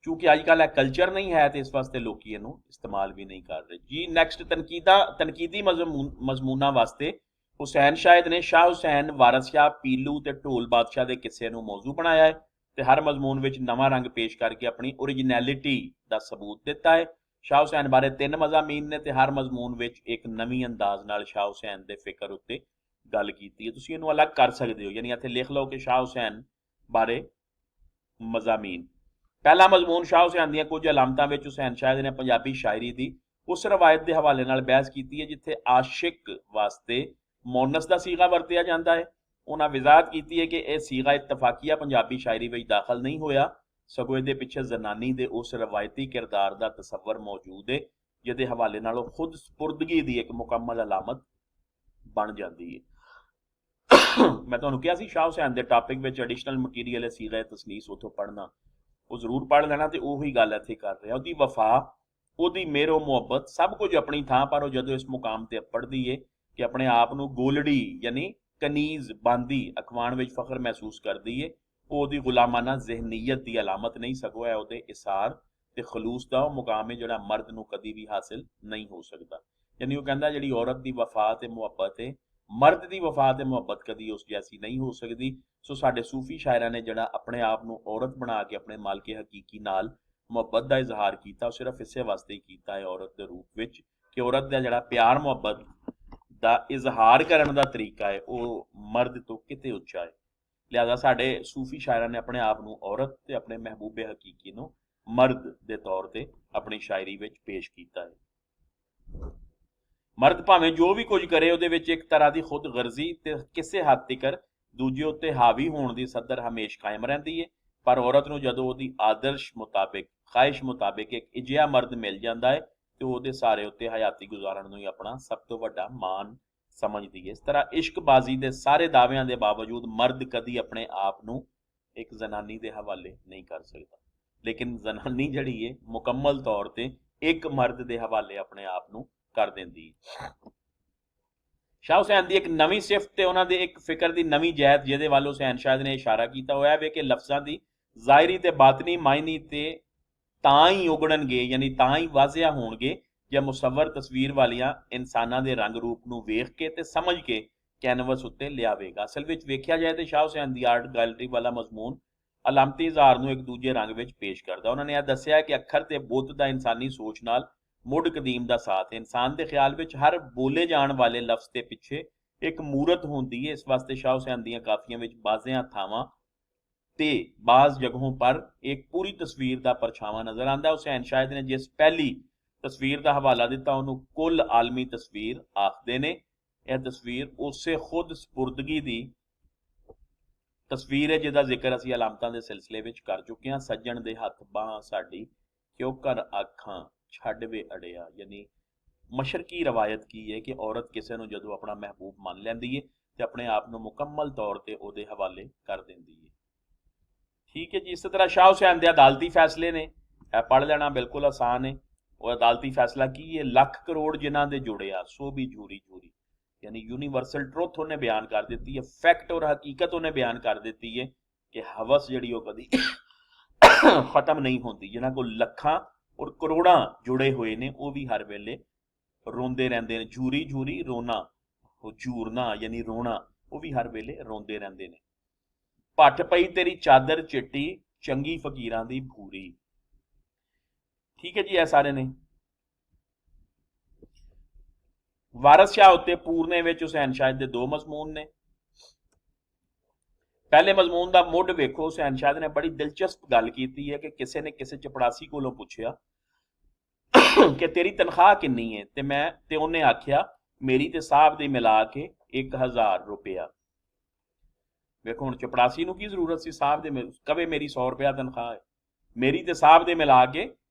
S1: ਚूंकि अजकल यह कल्चर नहीं है तो इस वास्ते लोग इनू इस्तेमाल भी नहीं कर रहे जी। नैक्सट तनकीदी मजमूना वास्ते हुसैन शाहिद ने शाह हुसैन, वारिस शाह, पीलू ते ढोल बादशाह के किस्से नू मौजू बनाया है ते हर मजमून विच नवां रंग पेश करके अपनी ओरिजिनैलिटी का सबूत दिता है। शाह हुसैन बारे 3 मज़ामीन ने ते हर मजमून विच एक नवीं अंदाज नाल शाह हुसैन दे फिक्र उत्ते गल कीती है। तुसीं इहनूं अलग कर सकदे हो, यानी इत्थे लिख लो कि शाह हुसैन बारे मज़ामीन। पहला मजमून शाह हुसैन दीआं कुछ अलामतां विच हुसैन शाहिद ने पंजाबी शायरी दी उस रवायत के हवाले नाल बहस की है जिथे आशिक वास्ते मोनस का सीगा वरतिया जाता है। उन्हें वजाहत की है कि यह सीगा इतफाकिया पंजाबी शायरी में दाखिल नहीं होया, सगों इहदे पिछे जनानी दे उस रवायती किरदार का तसव्वुर मौजूद है ਜਿਹਦੇ ਹਵਾਲੇ ਨਾਲ ਉਹ ਖੁਦ ਸਪੁਰਦਗੀ ਦੀ ਇੱਕ ਮੁਕੰਮਲ ਅਲਾਮਤ ਬਣ ਜਾਂਦੀ ਹੈ। ਮੈਂ ਤੁਹਾਨੂੰ ਕਿਹਾ ਸੀ ਸ਼ਾਹ ਹੁਸੈਨ ਦੇ ਟਾਪਿਕ ਵਿੱਚ ਐਡੀਸ਼ਨਲ ਮਟੀਰੀਅਲ ਹੈ ਸੀਗਾ ਤਸਨੀਸ, ਉੱਥੋਂ ਪੜ੍ਹਨਾ, ਉਹ ਜ਼ਰੂਰ ਪੜ੍ਹ ਲੈਣਾ। ਤੇ ਉਹੀ ਗੱਲ ਇੱਥੇ ਕਰ ਰਿਹਾ, ਉਹਦੀ ਵਫਾ, ਉਹਦੀ ਮਿਹਰੋ ਮੁਹੱਬਤ ਸਭ ਕੁਝ ਆਪਣੀ ਥਾਂ, ਪਰ ਉਹ ਜਦੋਂ ਇਸ ਮੁਕਾਮ ਤੇ ਪੜ੍ਹਦੀ ਏ ਕਿ ਆਪਣੇ ਆਪ ਨੂੰ ਗੋਲੜੀ ਯਾਨੀ ਕਨੀਜ਼ ਬਾਂਦੀ ਅਖਵਾਣ ਵਿੱਚ ਫਖਰ ਮਹਿਸੂਸ ਕਰਦੀ ਏ, ਉਹ ਉਹਦੀ ਗੁਲਾਮਾਨਾ ਜ਼ਹਿਨੀਅਤ ਦੀ ਅਲਾਮਤ ਨਹੀਂ, ਸਗੋਂ ਹੈ ਉਹਦੇ ਇਸਾਰ ਤੇ ਖਲੂਸ ਦਾ ਉਹ ਮੁਕਾਮ ਹੈ ਜਿਹੜਾ ਮਰਦ ਨੂੰ ਕਦੀ ਵੀ ਹਾਸਿਲ ਨਹੀਂ ਹੋ ਸਕਦਾ। ਯਾਨੀ ਉਹ ਕਹਿੰਦਾ ਜਿਹੜੀ ਔਰਤ ਦੀ ਵਫਾ ਤੇ ਮੁਹੱਬਤ ਹੈ, ਮਰਦ ਦੀ ਵਫਾ ਤੇ ਮੁਹੱਬਤ ਕਦੀ ਉਸ ਜੈਸੀ ਨਹੀਂ ਹੋ ਸਕਦੀ। ਸੋ ਸਾਡੇ ਸੂਫੀ ਸ਼ਾਇਰਾਂ ਨੇ ਜਿਹੜਾ ਆਪਣੇ ਆਪ ਨੂੰ ਔਰਤ ਬਣਾ ਕੇ ਆਪਣੇ ਮਾਲਕੇ ਹਕੀਕੀ ਨਾਲ ਮੁਹੱਬਤ ਦਾ ਇਜ਼ਹਾਰ ਕੀਤਾ, ਉਹ ਸਿਰਫ ਇਸੇ ਵਾਸਤੇ ਹੀ ਕੀਤਾ ਹੈ ਔਰਤ ਦੇ ਰੂਪ ਵਿੱਚ ਕਿ ਔਰਤ ਦਾ ਜਿਹੜਾ ਪਿਆਰ ਮੁਹੱਬਤ ਦਾ ਇਜ਼ਹਾਰ ਕਰਨ ਦਾ ਤਰੀਕਾ ਹੈ ਉਹ ਮਰਦ ਤੋਂ ਕਿਤੇ ਉੱਚਾ ਹੈ। ਲਿਹਾਜ਼ਾ ਸਾਡੇ ਸੂਫੀ ਸ਼ਾਇਰਾਂ ਨੇ ਆਪਣੇ ਆਪ ਨੂੰ ਔਰਤ ਤੇ ਆਪਣੇ ਮਹਿਬੂਬੇ ਹਕੀਕੀ ਨੂੰ ਮਰਦ ਦੇ ਤੌਰ ਤੇ ਆਪਣੀ ਸ਼ਾਇਰੀ ਵਿੱਚ ਪੇਸ਼ ਕੀਤਾ ਹੈ। ਮਰਦ ਭਾਵੇਂ ਜੋ ਵੀ ਕੁਝ ਕਰੇ ਉਹਦੇ ਵਿੱਚ ਇੱਕ ਤਰ੍ਹਾਂ ਦੀ ਖੁਦ ਗਰਜ਼ੀ ਤੇ ਕਿਸੇ ਹੱਦ ਤੱਕ ਦੂਜੇ ਉੱਤੇ ਹਾਵੀ ਹੋਣ ਦੀ ਸਦਰ ਹਮੇਸ਼ਾ ਕਾਇਮ ਰਹਿੰਦੀ ਹੈ, ਪਰ ਔਰਤ ਨੂੰ ਜਦੋਂ ਉਹਦੀ ਆਦਰਸ਼ ਮੁਤਾਬਿਕ, ਖਾਹਿਸ਼ ਮੁਤਾਬਿਕ ਇੱਕ ਅਜਿਹਾ ਮਰਦ ਮਿਲ ਜਾਂਦਾ ਹੈ ਤੇ ਉਹਦੇ ਸਾਰੇ ਉੱਤੇ ਹਯਾਤੀ ਗੁਜ਼ਾਰਨ ਨੂੰ ਹੀ ਆਪਣਾ ਸਭ ਤੋਂ ਵੱਡਾ ਮਾਣ ਸਮਝਦੀ ਹੈ। ਇਸ ਤਰ੍ਹਾਂ ਇਸ਼ਕਬਾਜ਼ੀ ਦੇ ਸਾਰੇ ਦਾਅਵਿਆਂ ਦੇ ਬਾਵਜੂਦ ਮਰਦ ਕਦੀ ਆਪਣੇ ਆਪ ਨੂੰ ਇੱਕ ਜ਼ਨਾਨੀ ਦੇ ਹਵਾਲੇ ਨਹੀਂ ਕਰ ਸਕਦਾ, ਲੇਕਿਨ ਜ਼ਨਾਨੀ ਜਿਹੜੀ ਹੈ ਮੁਕੰਮਲ ਤੌਰ ਤੇ ਇੱਕ ਮਰਦ ਦੇ ਹਵਾਲੇ ਆਪਣੇ ਆਪ ਨੂੰ ਕਰ ਦਿੰਦੀ ਹੈ। ਸ਼ਾਹ ਹੁਸੈਨ ਦੀ ਇੱਕ ਨਵੀਂ ਸਿਫਤ ਤੇ ਉਹਨਾਂ ਦੇ ਇੱਕ ਫਿਕਰ ਦੀ ਨਵੀਂ ਜਹਿਤ ਜਿਹਦੇ ਵੱਲ ਹੁਸੈਨ ਸ਼ਾਇਦ ਨੇ ਇਸ਼ਾਰਾ ਕੀਤਾ ਹੋਇਆ ਵੇ ਕਿ ਲਫ਼ਜ਼ਾਂ ਦੀ ਜ਼ਾਹਿਰੀ ਤੇ ਬਾਤਨੀ ਮਾਇਨੀ ਤੇ ਤਾਂ ਹੀ ਉਗੜਨਗੇ, ਯਾਨੀ ਤਾਂ ਹੀ ਵਾਜ਼ਿਆ ਹੋਣਗੇ ਜੇ ਮੁਸੱਵਰ ਤਸਵੀਰ ਵਾਲੀਆਂ ਇਨਸਾਨਾਂ ਦੇ ਰੰਗ ਰੂਪ ਨੂੰ ਵੇਖ ਕੇ ਤੇ ਸਮਝ ਕੇ ਕੈਨਵਸ ਉੱਤੇ ਲਿਆਵੇਗਾ। ਅਸਲ ਵਿੱਚ ਵੇਖਿਆ ਜਾਏ ਤੇ ਸ਼ਾਹ ਹੁਸੈਨ ਦੀ ਆਰਟ ਗੈਲਰੀ ਵਾਲਾ ਮਜ਼ਮੂਨ ਅਲਾਮਤੀ ਇਜ਼ਹਾਰ ਨੂੰ ਇੱਕ ਦੂਜੇ ਰੰਗ ਵਿੱਚ ਪੇਸ਼ ਕਰਦਾ। ਉਹਨਾਂ ਨੇ ਇਹ ਦੱਸਿਆ ਕਿ ਅੱਖਰ ਤੇ ਬੁੱਤ ਦਾ ਇਨਸਾਨੀ ਸੋਚ ਨਾਲ ਮੁੱਢ ਕਦੀਮ ਦਾ ਸਾਥ ਹੈ। ਇਨਸਾਨ ਦੇ ਖਿਆਲ ਵਿੱਚ ਹਰ ਬੋਲੇ ਜਾਣ ਵਾਲੇ ਲਫ਼ਜ਼ ਦੇ ਪਿੱਛੇ ਇੱਕ ਮੂਰਤ ਹੁੰਦੀ ਹੈ। ਇਸ ਵਾਸਤੇ ਸ਼ਾਹ ਹੁਸੈਨ ਦੀਆਂ ਕਾਫੀਆਂ ਵਿੱਚ ਬਾਜ਼ਿਆਂ ਥਾਵਾਂ ਤੇ ਬਾਜ਼ ਜਗहों पर एक पूरी तस्वीर ਦਾ ਪਰਛਾਵਾਂ ਨਜ਼ਰ ਆਉਂਦਾ। ਹੁਸੈਨ ਸ਼ਾਇਦ ਨੇ ਜਿਸ ਪਹਿਲੀ ਤਸਵੀਰ ਦਾ ਹਵਾਲਾ ਦਿੱਤਾ ਉਹਨੂੰ ਕੁੱਲ ਆਲਮੀ ਤਸਵੀਰ ਆਖਦੇ ਨੇ। ਇਹ ਤਸਵੀਰ ਉਸੇ ਖੁਦ ਸਪੁਰਦਗੀ ਦੀ ਤਸਵੀਰ ਹੈ ਜਿਹਦਾ ਜ਼ਿਕਰ ਅਸੀਂ ਅਲਾਮਤਾਂ ਦੇ ਸਿਲਸਿਲੇ ਵਿੱਚ ਕਰ ਚੁੱਕੇ ਹਾਂ। ਸੱਜਣ ਦੇ ਹੱਥ ਬਾਹਾਂ ਸਾਡੀ ਕਿਉਂ ਕਰ ਅੱਖਾਂ ਛੱਡ ਵੇ ਅੜਿਆ, ਯਾਨੀ ਮਸ਼ਰਕੀ ਰਵਾਇਤ ਕੀ ਹੈ ਕਿ ਔਰਤ ਕਿਸੇ ਨੂੰ ਜਦੋਂ ਆਪਣਾ ਮਹਿਬੂਬ ਮੰਨ ਲੈਂਦੀ ਹੈ ਤੇ ਆਪਣੇ ਆਪ ਨੂੰ ਮੁਕੰਮਲ ਤੌਰ ਤੇ ਉਹਦੇ ਹਵਾਲੇ ਕਰ ਦਿੰਦੀ ਹੈ। ठीक है जी। इस तरह शाह हुसैन के अदालती फैसले ने पढ़ लेना बिल्कुल आसान है। और अदालती फैसला की है, लख करोड़ जिन्हों के जुड़े आ सो भी झूरी झूरी, यानी यूनीवर्सल ट्रुथ उन्हें बयान कर दी है, फैक्ट और हकीकत उन्हें बयान कर दी है कि हवस जी कभी खत्म नहीं होती। जिन्हों को लखा और करोड़ा जुड़े हुए ने वो भी हर वेले रोंदे रहंदे ने। झूरी झूरी रोना, झूरना यानी रोना, वो भी हर वेले रोंदे रहंदे ने। पट पई तेरी चादर चिट्टी चंगी फकीरां दी भूरी। ठीक है जी। ये सारे ने वारस शाह उत्ते पूरने विच हुसैन शाह दे दो मजमून ने। पहले मजमून दा मुੱਢ वेखो, हुसैन शाह ने बड़ी दिलचस्प गल कीती है कि किसी ने किसी चपड़ासी कोलों पुछया कि तेरी तनख्वाह किन्नी है, ते मैं ते उन्हें आख्या मेरी ते साहब दी मिला के 1000 रुपया। वेखो हुण चपड़ासी नूं की जरूरत सी साहब दे कवे मेरी 100 रुपया तनख्वाह है, मेरी ते साहब दे मिला के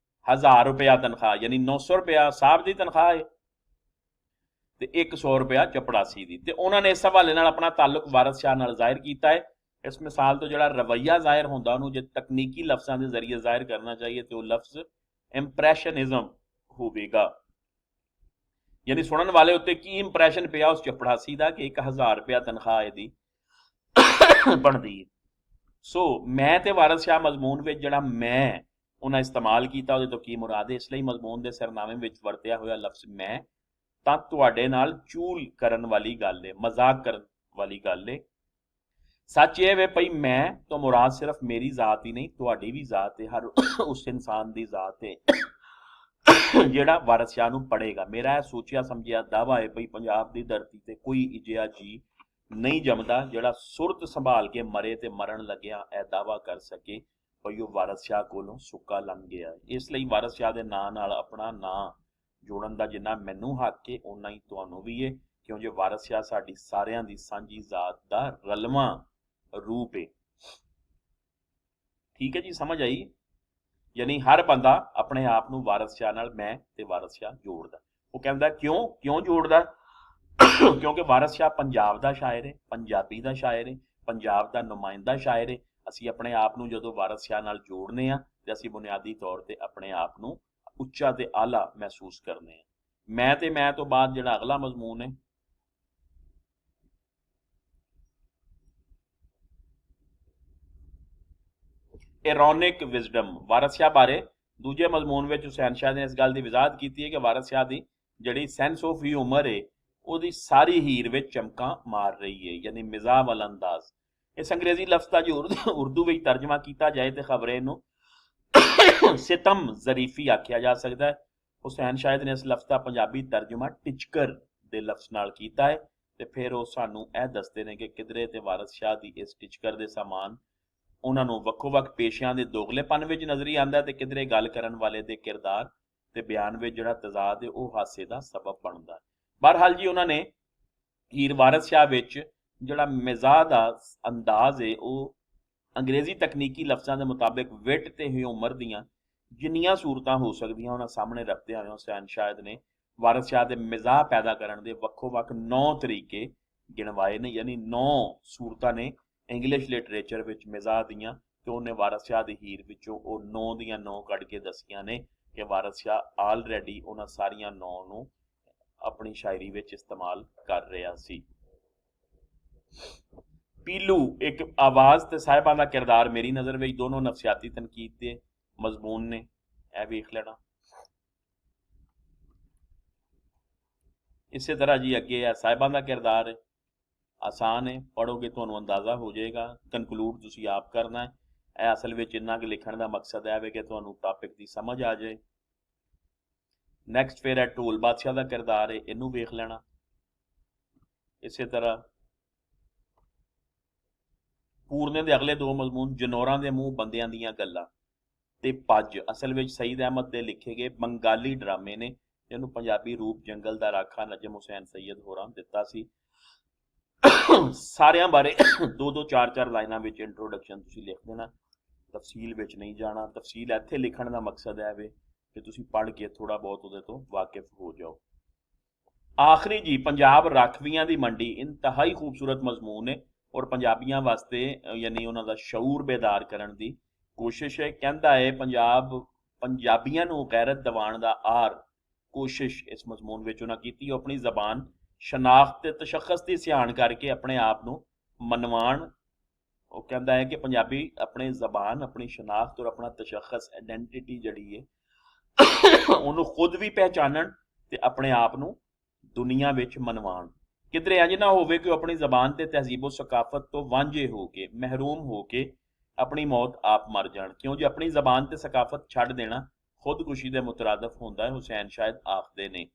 S1: 1000 रुपया तनख्वाह, यानी 900 रुपया साहब दी तनख्वाह है ते 100 रुपया चपड़ासी दी। ते उन्होंने इस हवाले नाल अपना ताल्लुक वारस शाह नाल जाहिर कीता है। इस मिसाल तो जिहड़ा रवैया जाहिर हुंदा उहनूं जे तकनीकी लफ्ज़ां दे जरिए जाहिर करना चाहिए तो लफ्ज़ इंप्रैशनिज्म होवेगा, यानी सुनन वाले उत्ते की इंप्रैशन पिया उस चपड़ासी दा कि 1000 रुपया तनख्वाह इहदी बनती है। सो मैं ते वारस शाह मजमून विच जिहड़ा मैं उन्हें इस्तेमाल किया उहदे तो की मुराद है, इसलिए मजमून के सरनामे विच वरतिया होया लफ्ज़ मैं तां तुहाडे नाल चूल करन वाली गल है, मजाक करन वाली गल है। सच ये वे भई मैं तो मुराद सिर्फ मेरी जात ही नहीं, तुहाडी भी जात है, हर उस इंसान की जात है जिहड़ा वारस शाह नूं पढ़ेगा। मेरा सोचिया समझिया दावा है भई पंजाब की धरती ते कोई इजिहा जी नहीं जमदा जिहड़ा सुरत संभाल के मरे ते मरण लग्या यह दावा कर सके भई वो वारस शाह कोलों सुक्का लंघ गया। इसलिए वारस शाह दे नां नाल अपना नां जोड़न दा जिन्ना मैनू हक है उन्ना ही तुहानूं भी है, क्योंकि वारस शाह साडी सारियां दी सांझी जात दा रलवां रूप है। ठीक है जी, समझ आई। यानी हर बंदा अपने आप ਨੂੰ ਵਾਰਿਸ ਸ਼ਾਹ ਨਾਲ ਮੈਂ ਤੇ ਵਾਰਿਸ ਸ਼ਾਹ ਜੋੜਦਾ। ਉਹ ਕਹਿੰਦਾ ਕਿਉਂ ਜੋੜਦਾ? ਕਿਉਂਕਿ ਵਾਰਿਸ ਸ਼ਾਹ ਪੰਜਾਬ ਦਾ ਸ਼ਾਇਰ ਹੈ, ਪੰਜਾਬੀ ਦਾ ਸ਼ਾਇਰ ਹੈ, ਪੰਜਾਬ ਦਾ ਨੁਮਾਇੰਦਾ ਸ਼ਾਇਰ ਹੈ। ਅਸੀਂ ਆਪਣੇ ਆਪ ਨੂੰ ਜਦੋਂ ਵਾਰਿਸ ਸ਼ਾਹ ਨਾਲ ਜੋੜਨੇ ਆ ਤੇ ਅਸੀਂ ਬੁਨਿਆਦੀ ਤੌਰ ਤੇ ਆਪਣੇ ਆਪ ਨੂੰ ਉੱਚਾ ਤੇ ਆਲਾ ਮਹਿਸੂਸ ਕਰਨੇ ਆ। ਮੈਂ ਤੋਂ ਬਾਅਦ ਜਿਹੜਾ ਅਗਲਾ ਮਜ਼ਮੂਨ ਹੈ, ਇਰੋਨਿਕ ਵਿਜ਼ਡਮ। ਵਾਰਿਸ ਸ਼ਾਹ ਬਾਰੇ ਦੂਜੇ ਮਜ਼ਮੂਨ ਵਿੱਚ ਹੁਸੈਨ ਸ਼ਾਹ ਨੇ ਇਸ ਗੱਲ ਦੀ ਵਜ਼ਾਹਤ ਕੀਤੀ ਹੈ ਕਿ ਵਾਰਿਸ ਸ਼ਾਹ ਦੀ ਜਿਹੜੀ ਸੈਂਸ ਆਫ ਹਿਊਮਰ ਹੈ ਉਹਦੀ ਸਾਰੀ ਹੀਰ ਵਿੱਚ ਚਮਕਾਂ ਮਾਰ ਰਹੀ ਹੈ, ਯਾਨੀ ਮਿਜ਼ਾਹ ਵਾਲਾ ਅੰਦਾਜ਼। ਇਸ ਅੰਗਰੇਜ਼ੀ ਲਫ਼ਜ਼ ਦਾ ਜੋ ਉਰਦੂ ਵਿੱਚ ਤਰਜਮਾ ਕੀਤਾ ਜਾਏ ਤੇ ਖਬਰੇ ਨੂੰ ਸਿਤਮ ਜ਼ਰੀਫੀ ਆਖਿਆ ਜਾ ਸਕਦਾ ਹੈ। ਹੁਸੈਨ ਸ਼ਾਇਦ ਨੇ ਇਸ ਲਫ਼ਜ਼ ਦਾ ਪੰਜਾਬੀ ਤਰਜਮਾ ਟਿਚਕਰ ਦੇ ਲਫ਼ਜ਼ ਨਾਲ ਕੀਤਾ ਹੈ ਤੇ ਫਿਰ ਉਹ ਸਾਨੂੰ ਇਹ ਦੱਸਦੇ ਨੇ ਕਿ ਕਿਧਰੇ ਤੇ ਵਾਰਿਸ ਸ਼ਾਹ ਦੀ ਇਸ ਟਿਚਕਰ ਦੇ ਸਮਾਨ ਉਹਨਾਂ ਨੂੰ ਵੱਖੋ ਵੱਖ ਪੇਸ਼ਿਆਂ ਦੇ ਦੋਗਲੇਪਨ ਵਿੱਚ ਨਜ਼ਰੀ ਆਉਂਦਾ ਤੇ ਕਿਧਰੇ ਗੱਲ ਕਰਨ ਵਾਲੇ ਦੇ ਕਿਰਦਾਰ ਤੇ ਬਿਆਨ ਵਿੱਚ ਜਿਹੜਾ ਤਜ਼ਾਦ ਹੈ ਉਹ ਹਾਸੇ ਦਾ ਸਬਬ ਬਣਦਾ। ਬਹਰਹਾਲ ਜੀ ਉਹਨਾਂ ਨੇ ਹੀਰ ਵਾਰਿਸ ਸ਼ਾਹ ਵਿੱਚ ਜਿਹੜਾ ਮਿਜ਼ਾਹ ਦਾ ਅੰਦਾਜ਼ ਹੈ ਉਹ ਅੰਗਰੇਜ਼ੀ ਤਕਨੀਕੀ ਲਫ਼ਜ਼ਾਂ ਦੇ ਮੁਤਾਬਿਕ ਵਿਟ ਤੇ ਹਿਊਮਰ ਦੀਆਂ ਜਿੰਨੀਆਂ ਸੂਰਤਾਂ ਹੋ ਸਕਦੀਆਂ ਉਹਨਾਂ ਸਾਹਮਣੇ ਰੱਖਦੇ ਹੋਏ ਹੁਸੈਨ ਸ਼ਾਇਦ ਨੇ ਵਾਰਿਸ ਸ਼ਾਹ ਦੇ ਮਿਜ਼ਾਹ ਪੈਦਾ ਕਰਨ ਦੇ ਵੱਖੋ ਵੱਖ 9 ਤਰੀਕੇ ਗਿਣਵਾਏ ਨੇ, ਯਾਨੀ 9 ਸੂਰਤਾਂ ਨੇ ਇੰਗਲਿਸ਼ ਲਿਟਰੇਚਰ ਵਿੱਚ ਮਿਜ਼ਾਹ ਦੀਆਂ ਤੇ ਉਹਨੇ ਵਾਰਿਸ ਸ਼ਾਹ ਦੀ ਹੀਰ ਵਿੱਚੋਂ ਉਹ 9 ਦੀਆਂ 9 ਕੱਢ ਕੇ ਦੱਸੀਆਂ ਨੇ ਕਿ ਵਾਰਿਸ ਸ਼ਾਹ ਆਲਰੇਡੀ ਉਹਨਾਂ ਸਾਰੀਆਂ 9 ਨੂੰ ਆਪਣੀ ਸ਼ਾਇਰੀ ਵਿੱਚ ਇਸਤੇਮਾਲ ਕਰ ਰਿਹਾ ਸੀ। ਪੀਲੂ ਇੱਕ ਆਵਾਜ਼ ਤੇ ਸਾਹਿਬਾਂ ਦਾ ਕਿਰਦਾਰ ਮੇਰੀ ਨਜ਼ਰ ਵਿੱਚ ਦੋਨੋਂ ਨਫਸਿਆਤੀ ਤਨਕੀਦ ਦੇ ਮਜ਼ਮੂਨ ਨੇ, ਇਹ ਵੇਖ ਲੈਣਾ। ਇਸੇ ਤਰ੍ਹਾਂ ਜੀ ਅੱਗੇ ਹੈ ਸਾਹਿਬਾਂ ਦਾ ਕਿਰਦਾਰ ਹੈ, ਆਸਾਨ ਹੈ, ਪੜ੍ਹੋਗੇ ਤੁਹਾਨੂੰ ਅੰਦਾਜ਼ਾ ਹੋ ਜਾਏਗਾ, ਕਨਕਲੂਡ ਤੁਸੀਂ ਆਪ ਕਰਨਾ ਹੈ। ਇਹ ਅਸਲ ਵਿੱਚ ਇੰਨਾ ਕਿ ਲਿਖਣ ਦਾ ਮਕਸਦ ਹੈ ਕਿ ਤੁਹਾਨੂੰ ਟਾਪਿਕ ਦੀ ਸਮਝ ਆ ਜਾਏ। ਨੈਕਸਟ ਫਿਰ ਹੈ ਢੋਲ ਬਾਦਸ਼ਾਹ ਦਾ ਕਿਰਦਾਰ ਹੈ, ਇਹਨੂੰ ਵੇਖ ਲੈਣਾ। ਇਸੇ ਤਰ੍ਹਾਂ ਪੂਰਨੇ ਦੇ ਅਗਲੇ 2 ਮਜ਼ਮੂਨ ਜਨੌਰਾਂ ਦੇ ਮੂੰਹ ਬੰਦਿਆਂ ਦੀਆਂ ਗੱਲਾਂ ਤੇ ਪੱਜ ਅਸਲ ਵਿੱਚ ਸਈਦ ਅਹਿਮਦ ਦੇ ਲਿਖੇ ਗਏ ਬੰਗਾਲੀ ਡਰਾਮੇ ਨੇ, ਜਿਹਨੂੰ ਪੰਜਾਬੀ ਰੂਪ ਜੰਗਲ ਦਾ ਰਾਖਾ ਨਜਮ ਹੁਸੈਨ ਸੈयद ਹੋਰਾਂ ਦਿੱਤਾ ਸੀ। ਸਾਰਿਆਂ ਬਾਰੇ 2-2 4-4 ਲਾਈਨਾਂ ਵਿੱਚ ਇੰਟਰੋਡਕਸ਼ਨ ਤੁਸੀਂ ਲਿਖ ਦੇਣਾ, ਤਫਸੀਲ ਵਿੱਚ ਨਹੀਂ ਜਾਣਾ। ਤਫਸੀਲ ਇੱਥੇ ਲਿਖਣ ਦਾ ਮਕਸਦ ਹੈ ਵੇ ਕਿ ਤੁਸੀਂ ਪੜ੍ਹ ਕੇ ਥੋੜਾ ਬਹੁਤ ਉਹਦੇ ਤੋਂ ਵਾਕਿਫ ਹੋ ਜਾਓ। ਆਖਰੀ ਜੀ ਪੰਜਾਬ ਰਾਖਵੀਆਂ ਦੀ ਮੰਡੀ ਇੰਤਹਾਈ ਖੂਬਸੂਰਤ ਮਜ਼ਮੂਨ ਹੈ ਔਰ ਪੰਜਾਬੀਆਂ ਵਾਸਤੇ ਯਾਨੀ ਉਹਨਾਂ ਦਾ ਸ਼ਊਰ ਬੇਦਾਰ ਕਰਨ ਦੀ ਕੋਸ਼ਿਸ਼ ਹੈ। ਕਹਿੰਦਾ ਹੈ ਪੰਜਾਬੀਆਂ ਨੂੰ ਗੈਰਤ ਦਿਵਾਉਣ ਦਾ ਆਰ ਕੋਸ਼ਿਸ਼ ਇਸ ਮਜ਼ਮੂਨ ਵਿੱਚ ਉਹਨਾਂ ਕੀਤੀ। ਉਹ ਆਪਣੀ ਜ਼ਬਾਨ ਸ਼ਨਾਖਤ ਤੇ ਤਸ਼ੱਖਸ ਦੀ ਸਿਆਣ ਕਰਕੇ ਆਪਣੇ ਆਪ ਨੂੰ ਮਨਵਾਣ। ਉਹ ਕਹਿੰਦਾ ਹੈ ਕਿ ਪੰਜਾਬੀ ਆਪਣੀ ਜ਼ਬਾਨ, ਆਪਣੀ ਸ਼ਨਾਖਤ ਔਰ ਆਪਣਾ ਤਸ਼ੱਖਸ ਆਇਡੈਂਟੀਟੀ ਜਿਹੜੀ ਹੈ ਉਹਨੂੰ ਖੁਦ ਵੀ ਪਹਿਚਾਨਣ ਤੇ ਆਪਣੇ ਆਪ ਨੂੰ ਦੁਨੀਆ ਵਿੱਚ ਮਨਵਾਣ। ਕਿਧਰੇ ਇੰਜ ਨਾ ਹੋਵੇ ਕਿ ਉਹ ਆਪਣੀ ਜ਼ਬਾਨ ਤੇ ਤਹਿਜ਼ੀਬ ਸਕਾਫਤ ਤੋਂ ਵਾਂਝੇ ਹੋ ਕੇ, ਮਹਿਰੂਮ ਹੋ ਕੇ ਆਪਣੀ ਮੌਤ ਆਪ ਮਰ ਜਾਣ। ਕਿਉਂ ਜੀ ਆਪਣੀ ਜ਼ਬਾਨ ਤੇ ਸਕਾਫਤ ਛੱਡ ਦੇਣਾ ਖੁਦਕੁਸ਼ੀ ਦੇ ਮੁਤਰਾਦਫ ਹੁੰਦਾ ਹੈ, ਹੁਸੈਨ ਸ਼ਾਇਦ ਆਖਦੇ ਨੇ।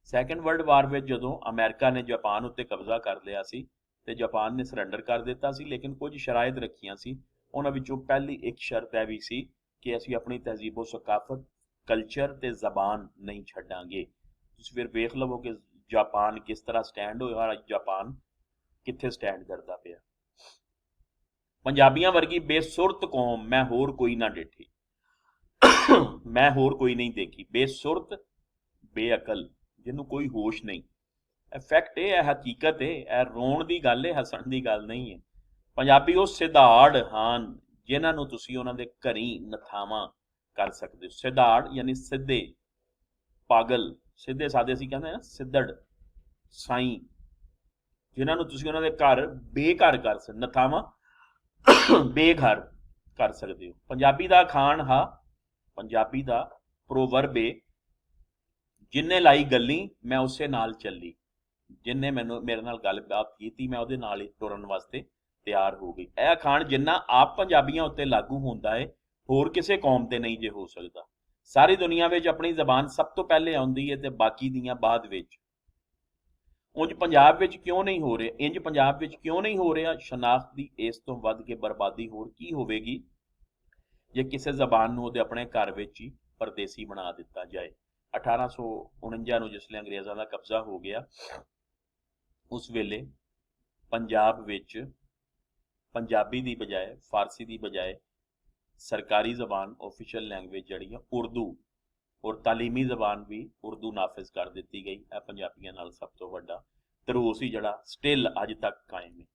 S1: ਸੈਕੰਡ ਵਰਲਡ ਵਾਰ ਵਿੱਚ ਜਦੋਂ ਅਮਰੀਕਾ ਨੇ ਜਾਪਾਨ ਉੱਤੇ ਕਬਜ਼ਾ ਕਰ ਲਿਆ ਸੀ ਤੇ ਜਾਪਾਨ ਨੇ ਸਰੈਂਡਰ ਕਰ ਦਿੱਤਾ ਸੀ, ਲੇਕਿਨ ਕੁਝ ਸ਼ਰਾਇਤ ਰੱਖੀਆਂ ਸੀ। ਉਹਨਾਂ ਵਿੱਚੋਂ ਪਹਿਲੀ ਇੱਕ ਸ਼ਰਤ ਇਹ ਵੀ ਸੀ ਕਿ ਅਸੀਂ ਆਪਣੀ ਤਹਿਜ਼ੀਬ ਸਕਾਫਤ, ਕਲਚਰ ਤੇ ਜ਼ਬਾਨ ਨਹੀਂ ਛੱਡਾਂਗੇ। ਤੁਸੀਂ ਫਿਰ ਵੇਖ ਲਵੋ ਕਿ ਜਾਪਾਨ ਕਿਸ ਤਰ੍ਹਾਂ ਸਟੈਂਡ ਹੋਇਆ ਔਰ ਜਾਪਾਨ ਕਿੱਥੇ ਸਟੈਂਡ ਕਰਦਾ ਪਿਆ। ਪੰਜਾਬੀਆਂ ਵਰਗੀ ਬੇਸੁਰਤ ਕੌਮ ਮੈਂ ਹੋਰ ਕੋਈ ਨਾ ਡਿੱਠੀ, ਮੈਂ ਹੋਰ ਕੋਈ ਨਹੀਂ ਦੇਖੀ। ਬੇਸੁਰਤ, ਬੇਅਕਲ, ਜਿਹਨੂੰ ਕੋਈ ਹੋਸ਼ ਨਹੀਂ। ਇਹ ਫੈਕਟ ਹੈ, ਇਹ ਹਕੀਕਤ ਹੈ, ਇਹ ਰੋਣ ਦੀ ਗੱਲ ਹੈ, ਹੱਸਣ ਦੀ ਗੱਲ ਨਹੀਂ ਹੈ। ਪੰਜਾਬੀ ਉਹ ਸਿਧਾੜ ਹਨ ਜਿਨ੍ਹਾਂ ਨੂੰ ਤੁਸੀਂ ਉਹਨਾਂ ਦੇ ਘਰੀ ਨਥਾਵਾਂ ਕਰ ਸਕਦੇ ਹੋ। ਸਿਧਾੜ ਯਾਨੀ ਸਿੱਧੇ, ਪਾਗਲ, ਸਿੱਧੇ ਸਾਦੇ ਅਸੀਂ ਕਹਿੰਦੇ ਨਾ ਸਿੱਧੜ, ਸਾਈਂ, ਜਿਨ੍ਹਾਂ ਨੂੰ ਤੁਸੀਂ ਉਹਨਾਂ ਦੇ ਘਰ ਬੇਘਰ ਕਰ ਸਕਦੇ, ਨਥਾਵਾਂ ਬੇਘਰ ਕਰ ਸਕਦੇ ਹੋ। ਪੰਜਾਬੀ ਦਾ ਅਖਾਣ ਹਾ, ਪੰਜਾਬੀ ਦਾ ਪ੍ਰੋਵਰਬ ਏ, ਜਿੰਨੇ ਲਾਈ ਗੱਲੀ ਮੈਂ ਉਸੇ ਨਾਲ ਚੱਲੀ। ਜਿੰਨੇ ਮੇਰੇ ਨਾਲ ਗੱਲਬਾਤ ਕੀਤੀ ਮੈਂ ਉਹਦੇ ਨਾਲ ਹੀ ਤੁਰਨ ਵਾਸਤੇ ਤਿਆਰ ਹੋ ਗਈ। ਇਹ ਅਖਾਣ ਜਿੰਨਾ ਆਪ ਪੰਜਾਬੀਆਂ ਉੱਤੇ ਲਾਗੂ ਹੁੰਦਾ ਹੈ ਹੋਰ ਕਿਸੇ ਕੌਮ ਤੇ ਨਹੀਂ ਜੇ ਹੋ ਸਕਦਾ। ਸਾਰੀ ਦੁਨੀਆ ਵਿੱਚ ਆਪਣੀ ਜ਼ਬਾਨ ਸਭ ਤੋਂ ਪਹਿਲੇ ਆਉਂਦੀ ਹੈ ਤੇ ਬਾਕੀ ਦੀਆਂ ਬਾਅਦ ਵਿੱਚ। ਉਂਝ ਪੰਜਾਬ ਵਿੱਚ ਕਿਉਂ ਨਹੀਂ ਹੋ ਰਿਹਾ? ਇੰਜ ਪੰਜਾਬ ਵਿੱਚ ਕਿਉਂ ਨਹੀਂ ਹੋ ਰਿਹਾ? ਸ਼ਨਾਖਤ ਦੀ ਇਸ ਤੋਂ ਵੱਧ ਕੇ ਬਰਬਾਦੀ ਹੋਰ ਕੀ ਹੋਵੇਗੀ ਜੇ ਕਿਸੇ ਜ਼ਬਾਨ ਨੂੰ ਉਹਦੇ ਆਪਣੇ ਘਰ ਵਿੱਚ ਹੀ ਪਰਦੇਸੀ ਬਣਾ ਦਿੱਤਾ ਜਾਏ। 1849 ਨੂੰ ਜਿਸਲੇ ਅੰਗਰੇਜ਼ਾਂ ਦਾ ਕਬਜ਼ਾ ਹੋ ਗਿਆ, ਉਸ ਵੇਲੇ ਪੰਜਾਬ ਵਿੱਚ ਪੰਜਾਬੀ ਦੀ ਬਜਾਏ, ਫਾਰਸੀ ਦੀ ਬਜਾਏ सरकारी ज़बान ऑफिशियल लैंग्वेज जिहड़ी है उर्दू और तालीमी ज़बान भी उर्दू नाफिज कर दी गई है। पंजाबियों नाल सब तो वड्डा धरोस ही जिहड़ा स्टिल अज तक कायम है।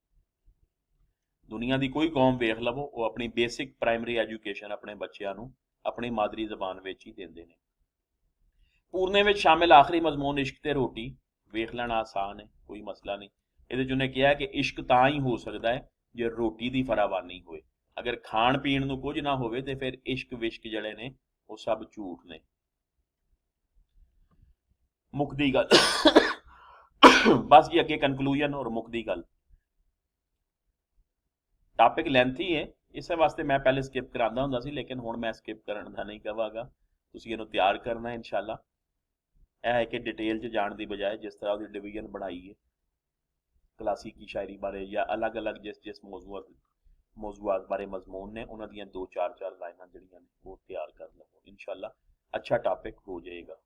S1: दुनिया की कोई कौम वेख लवो वो अपनी बेसिक प्राइमरी एजुकेशन अपने बच्चों नूं अपनी मादरी ज़बान विच ही देंदे ने। पूरने में शामिल आखिरी मजमून इश्क ते रोटी वेख लेना आसान है, कोई मसला नहीं। ये उन्हें कहा कि इश्क तां ही हो सकता है जो रोटी की फरावानी होए। अगर खाण पीण नूं कुछ ना होवे ते फिर इश्क विश्क जड़े ने वो सब झूठ ने। मुकदी गल बस जी अगे कंकलूजन और मुकदी गल। टॉपिक लेंथी है, इस वास्ते मैं पहले स्किप करांदा हुंदा सी, लेकिन हुण मैं स्किप करन दा नहीं कहांगा। तुसीं इहनूं तैयार करना है इंशाअल्लाह। यह है कि डिटेल च जाने की बजाय जिस तरह उसकी डिवीजन बनाई है क्लासिकी शायरी बारे या अलग अलग जिस जिस मौजूआत बारे मजमून ने उन्होंने दो चार चार लाइनां जड़ियां ने वो तैयार कर लो, इंशाअल्लाह अच्छा टॉपिक हो जाएगा।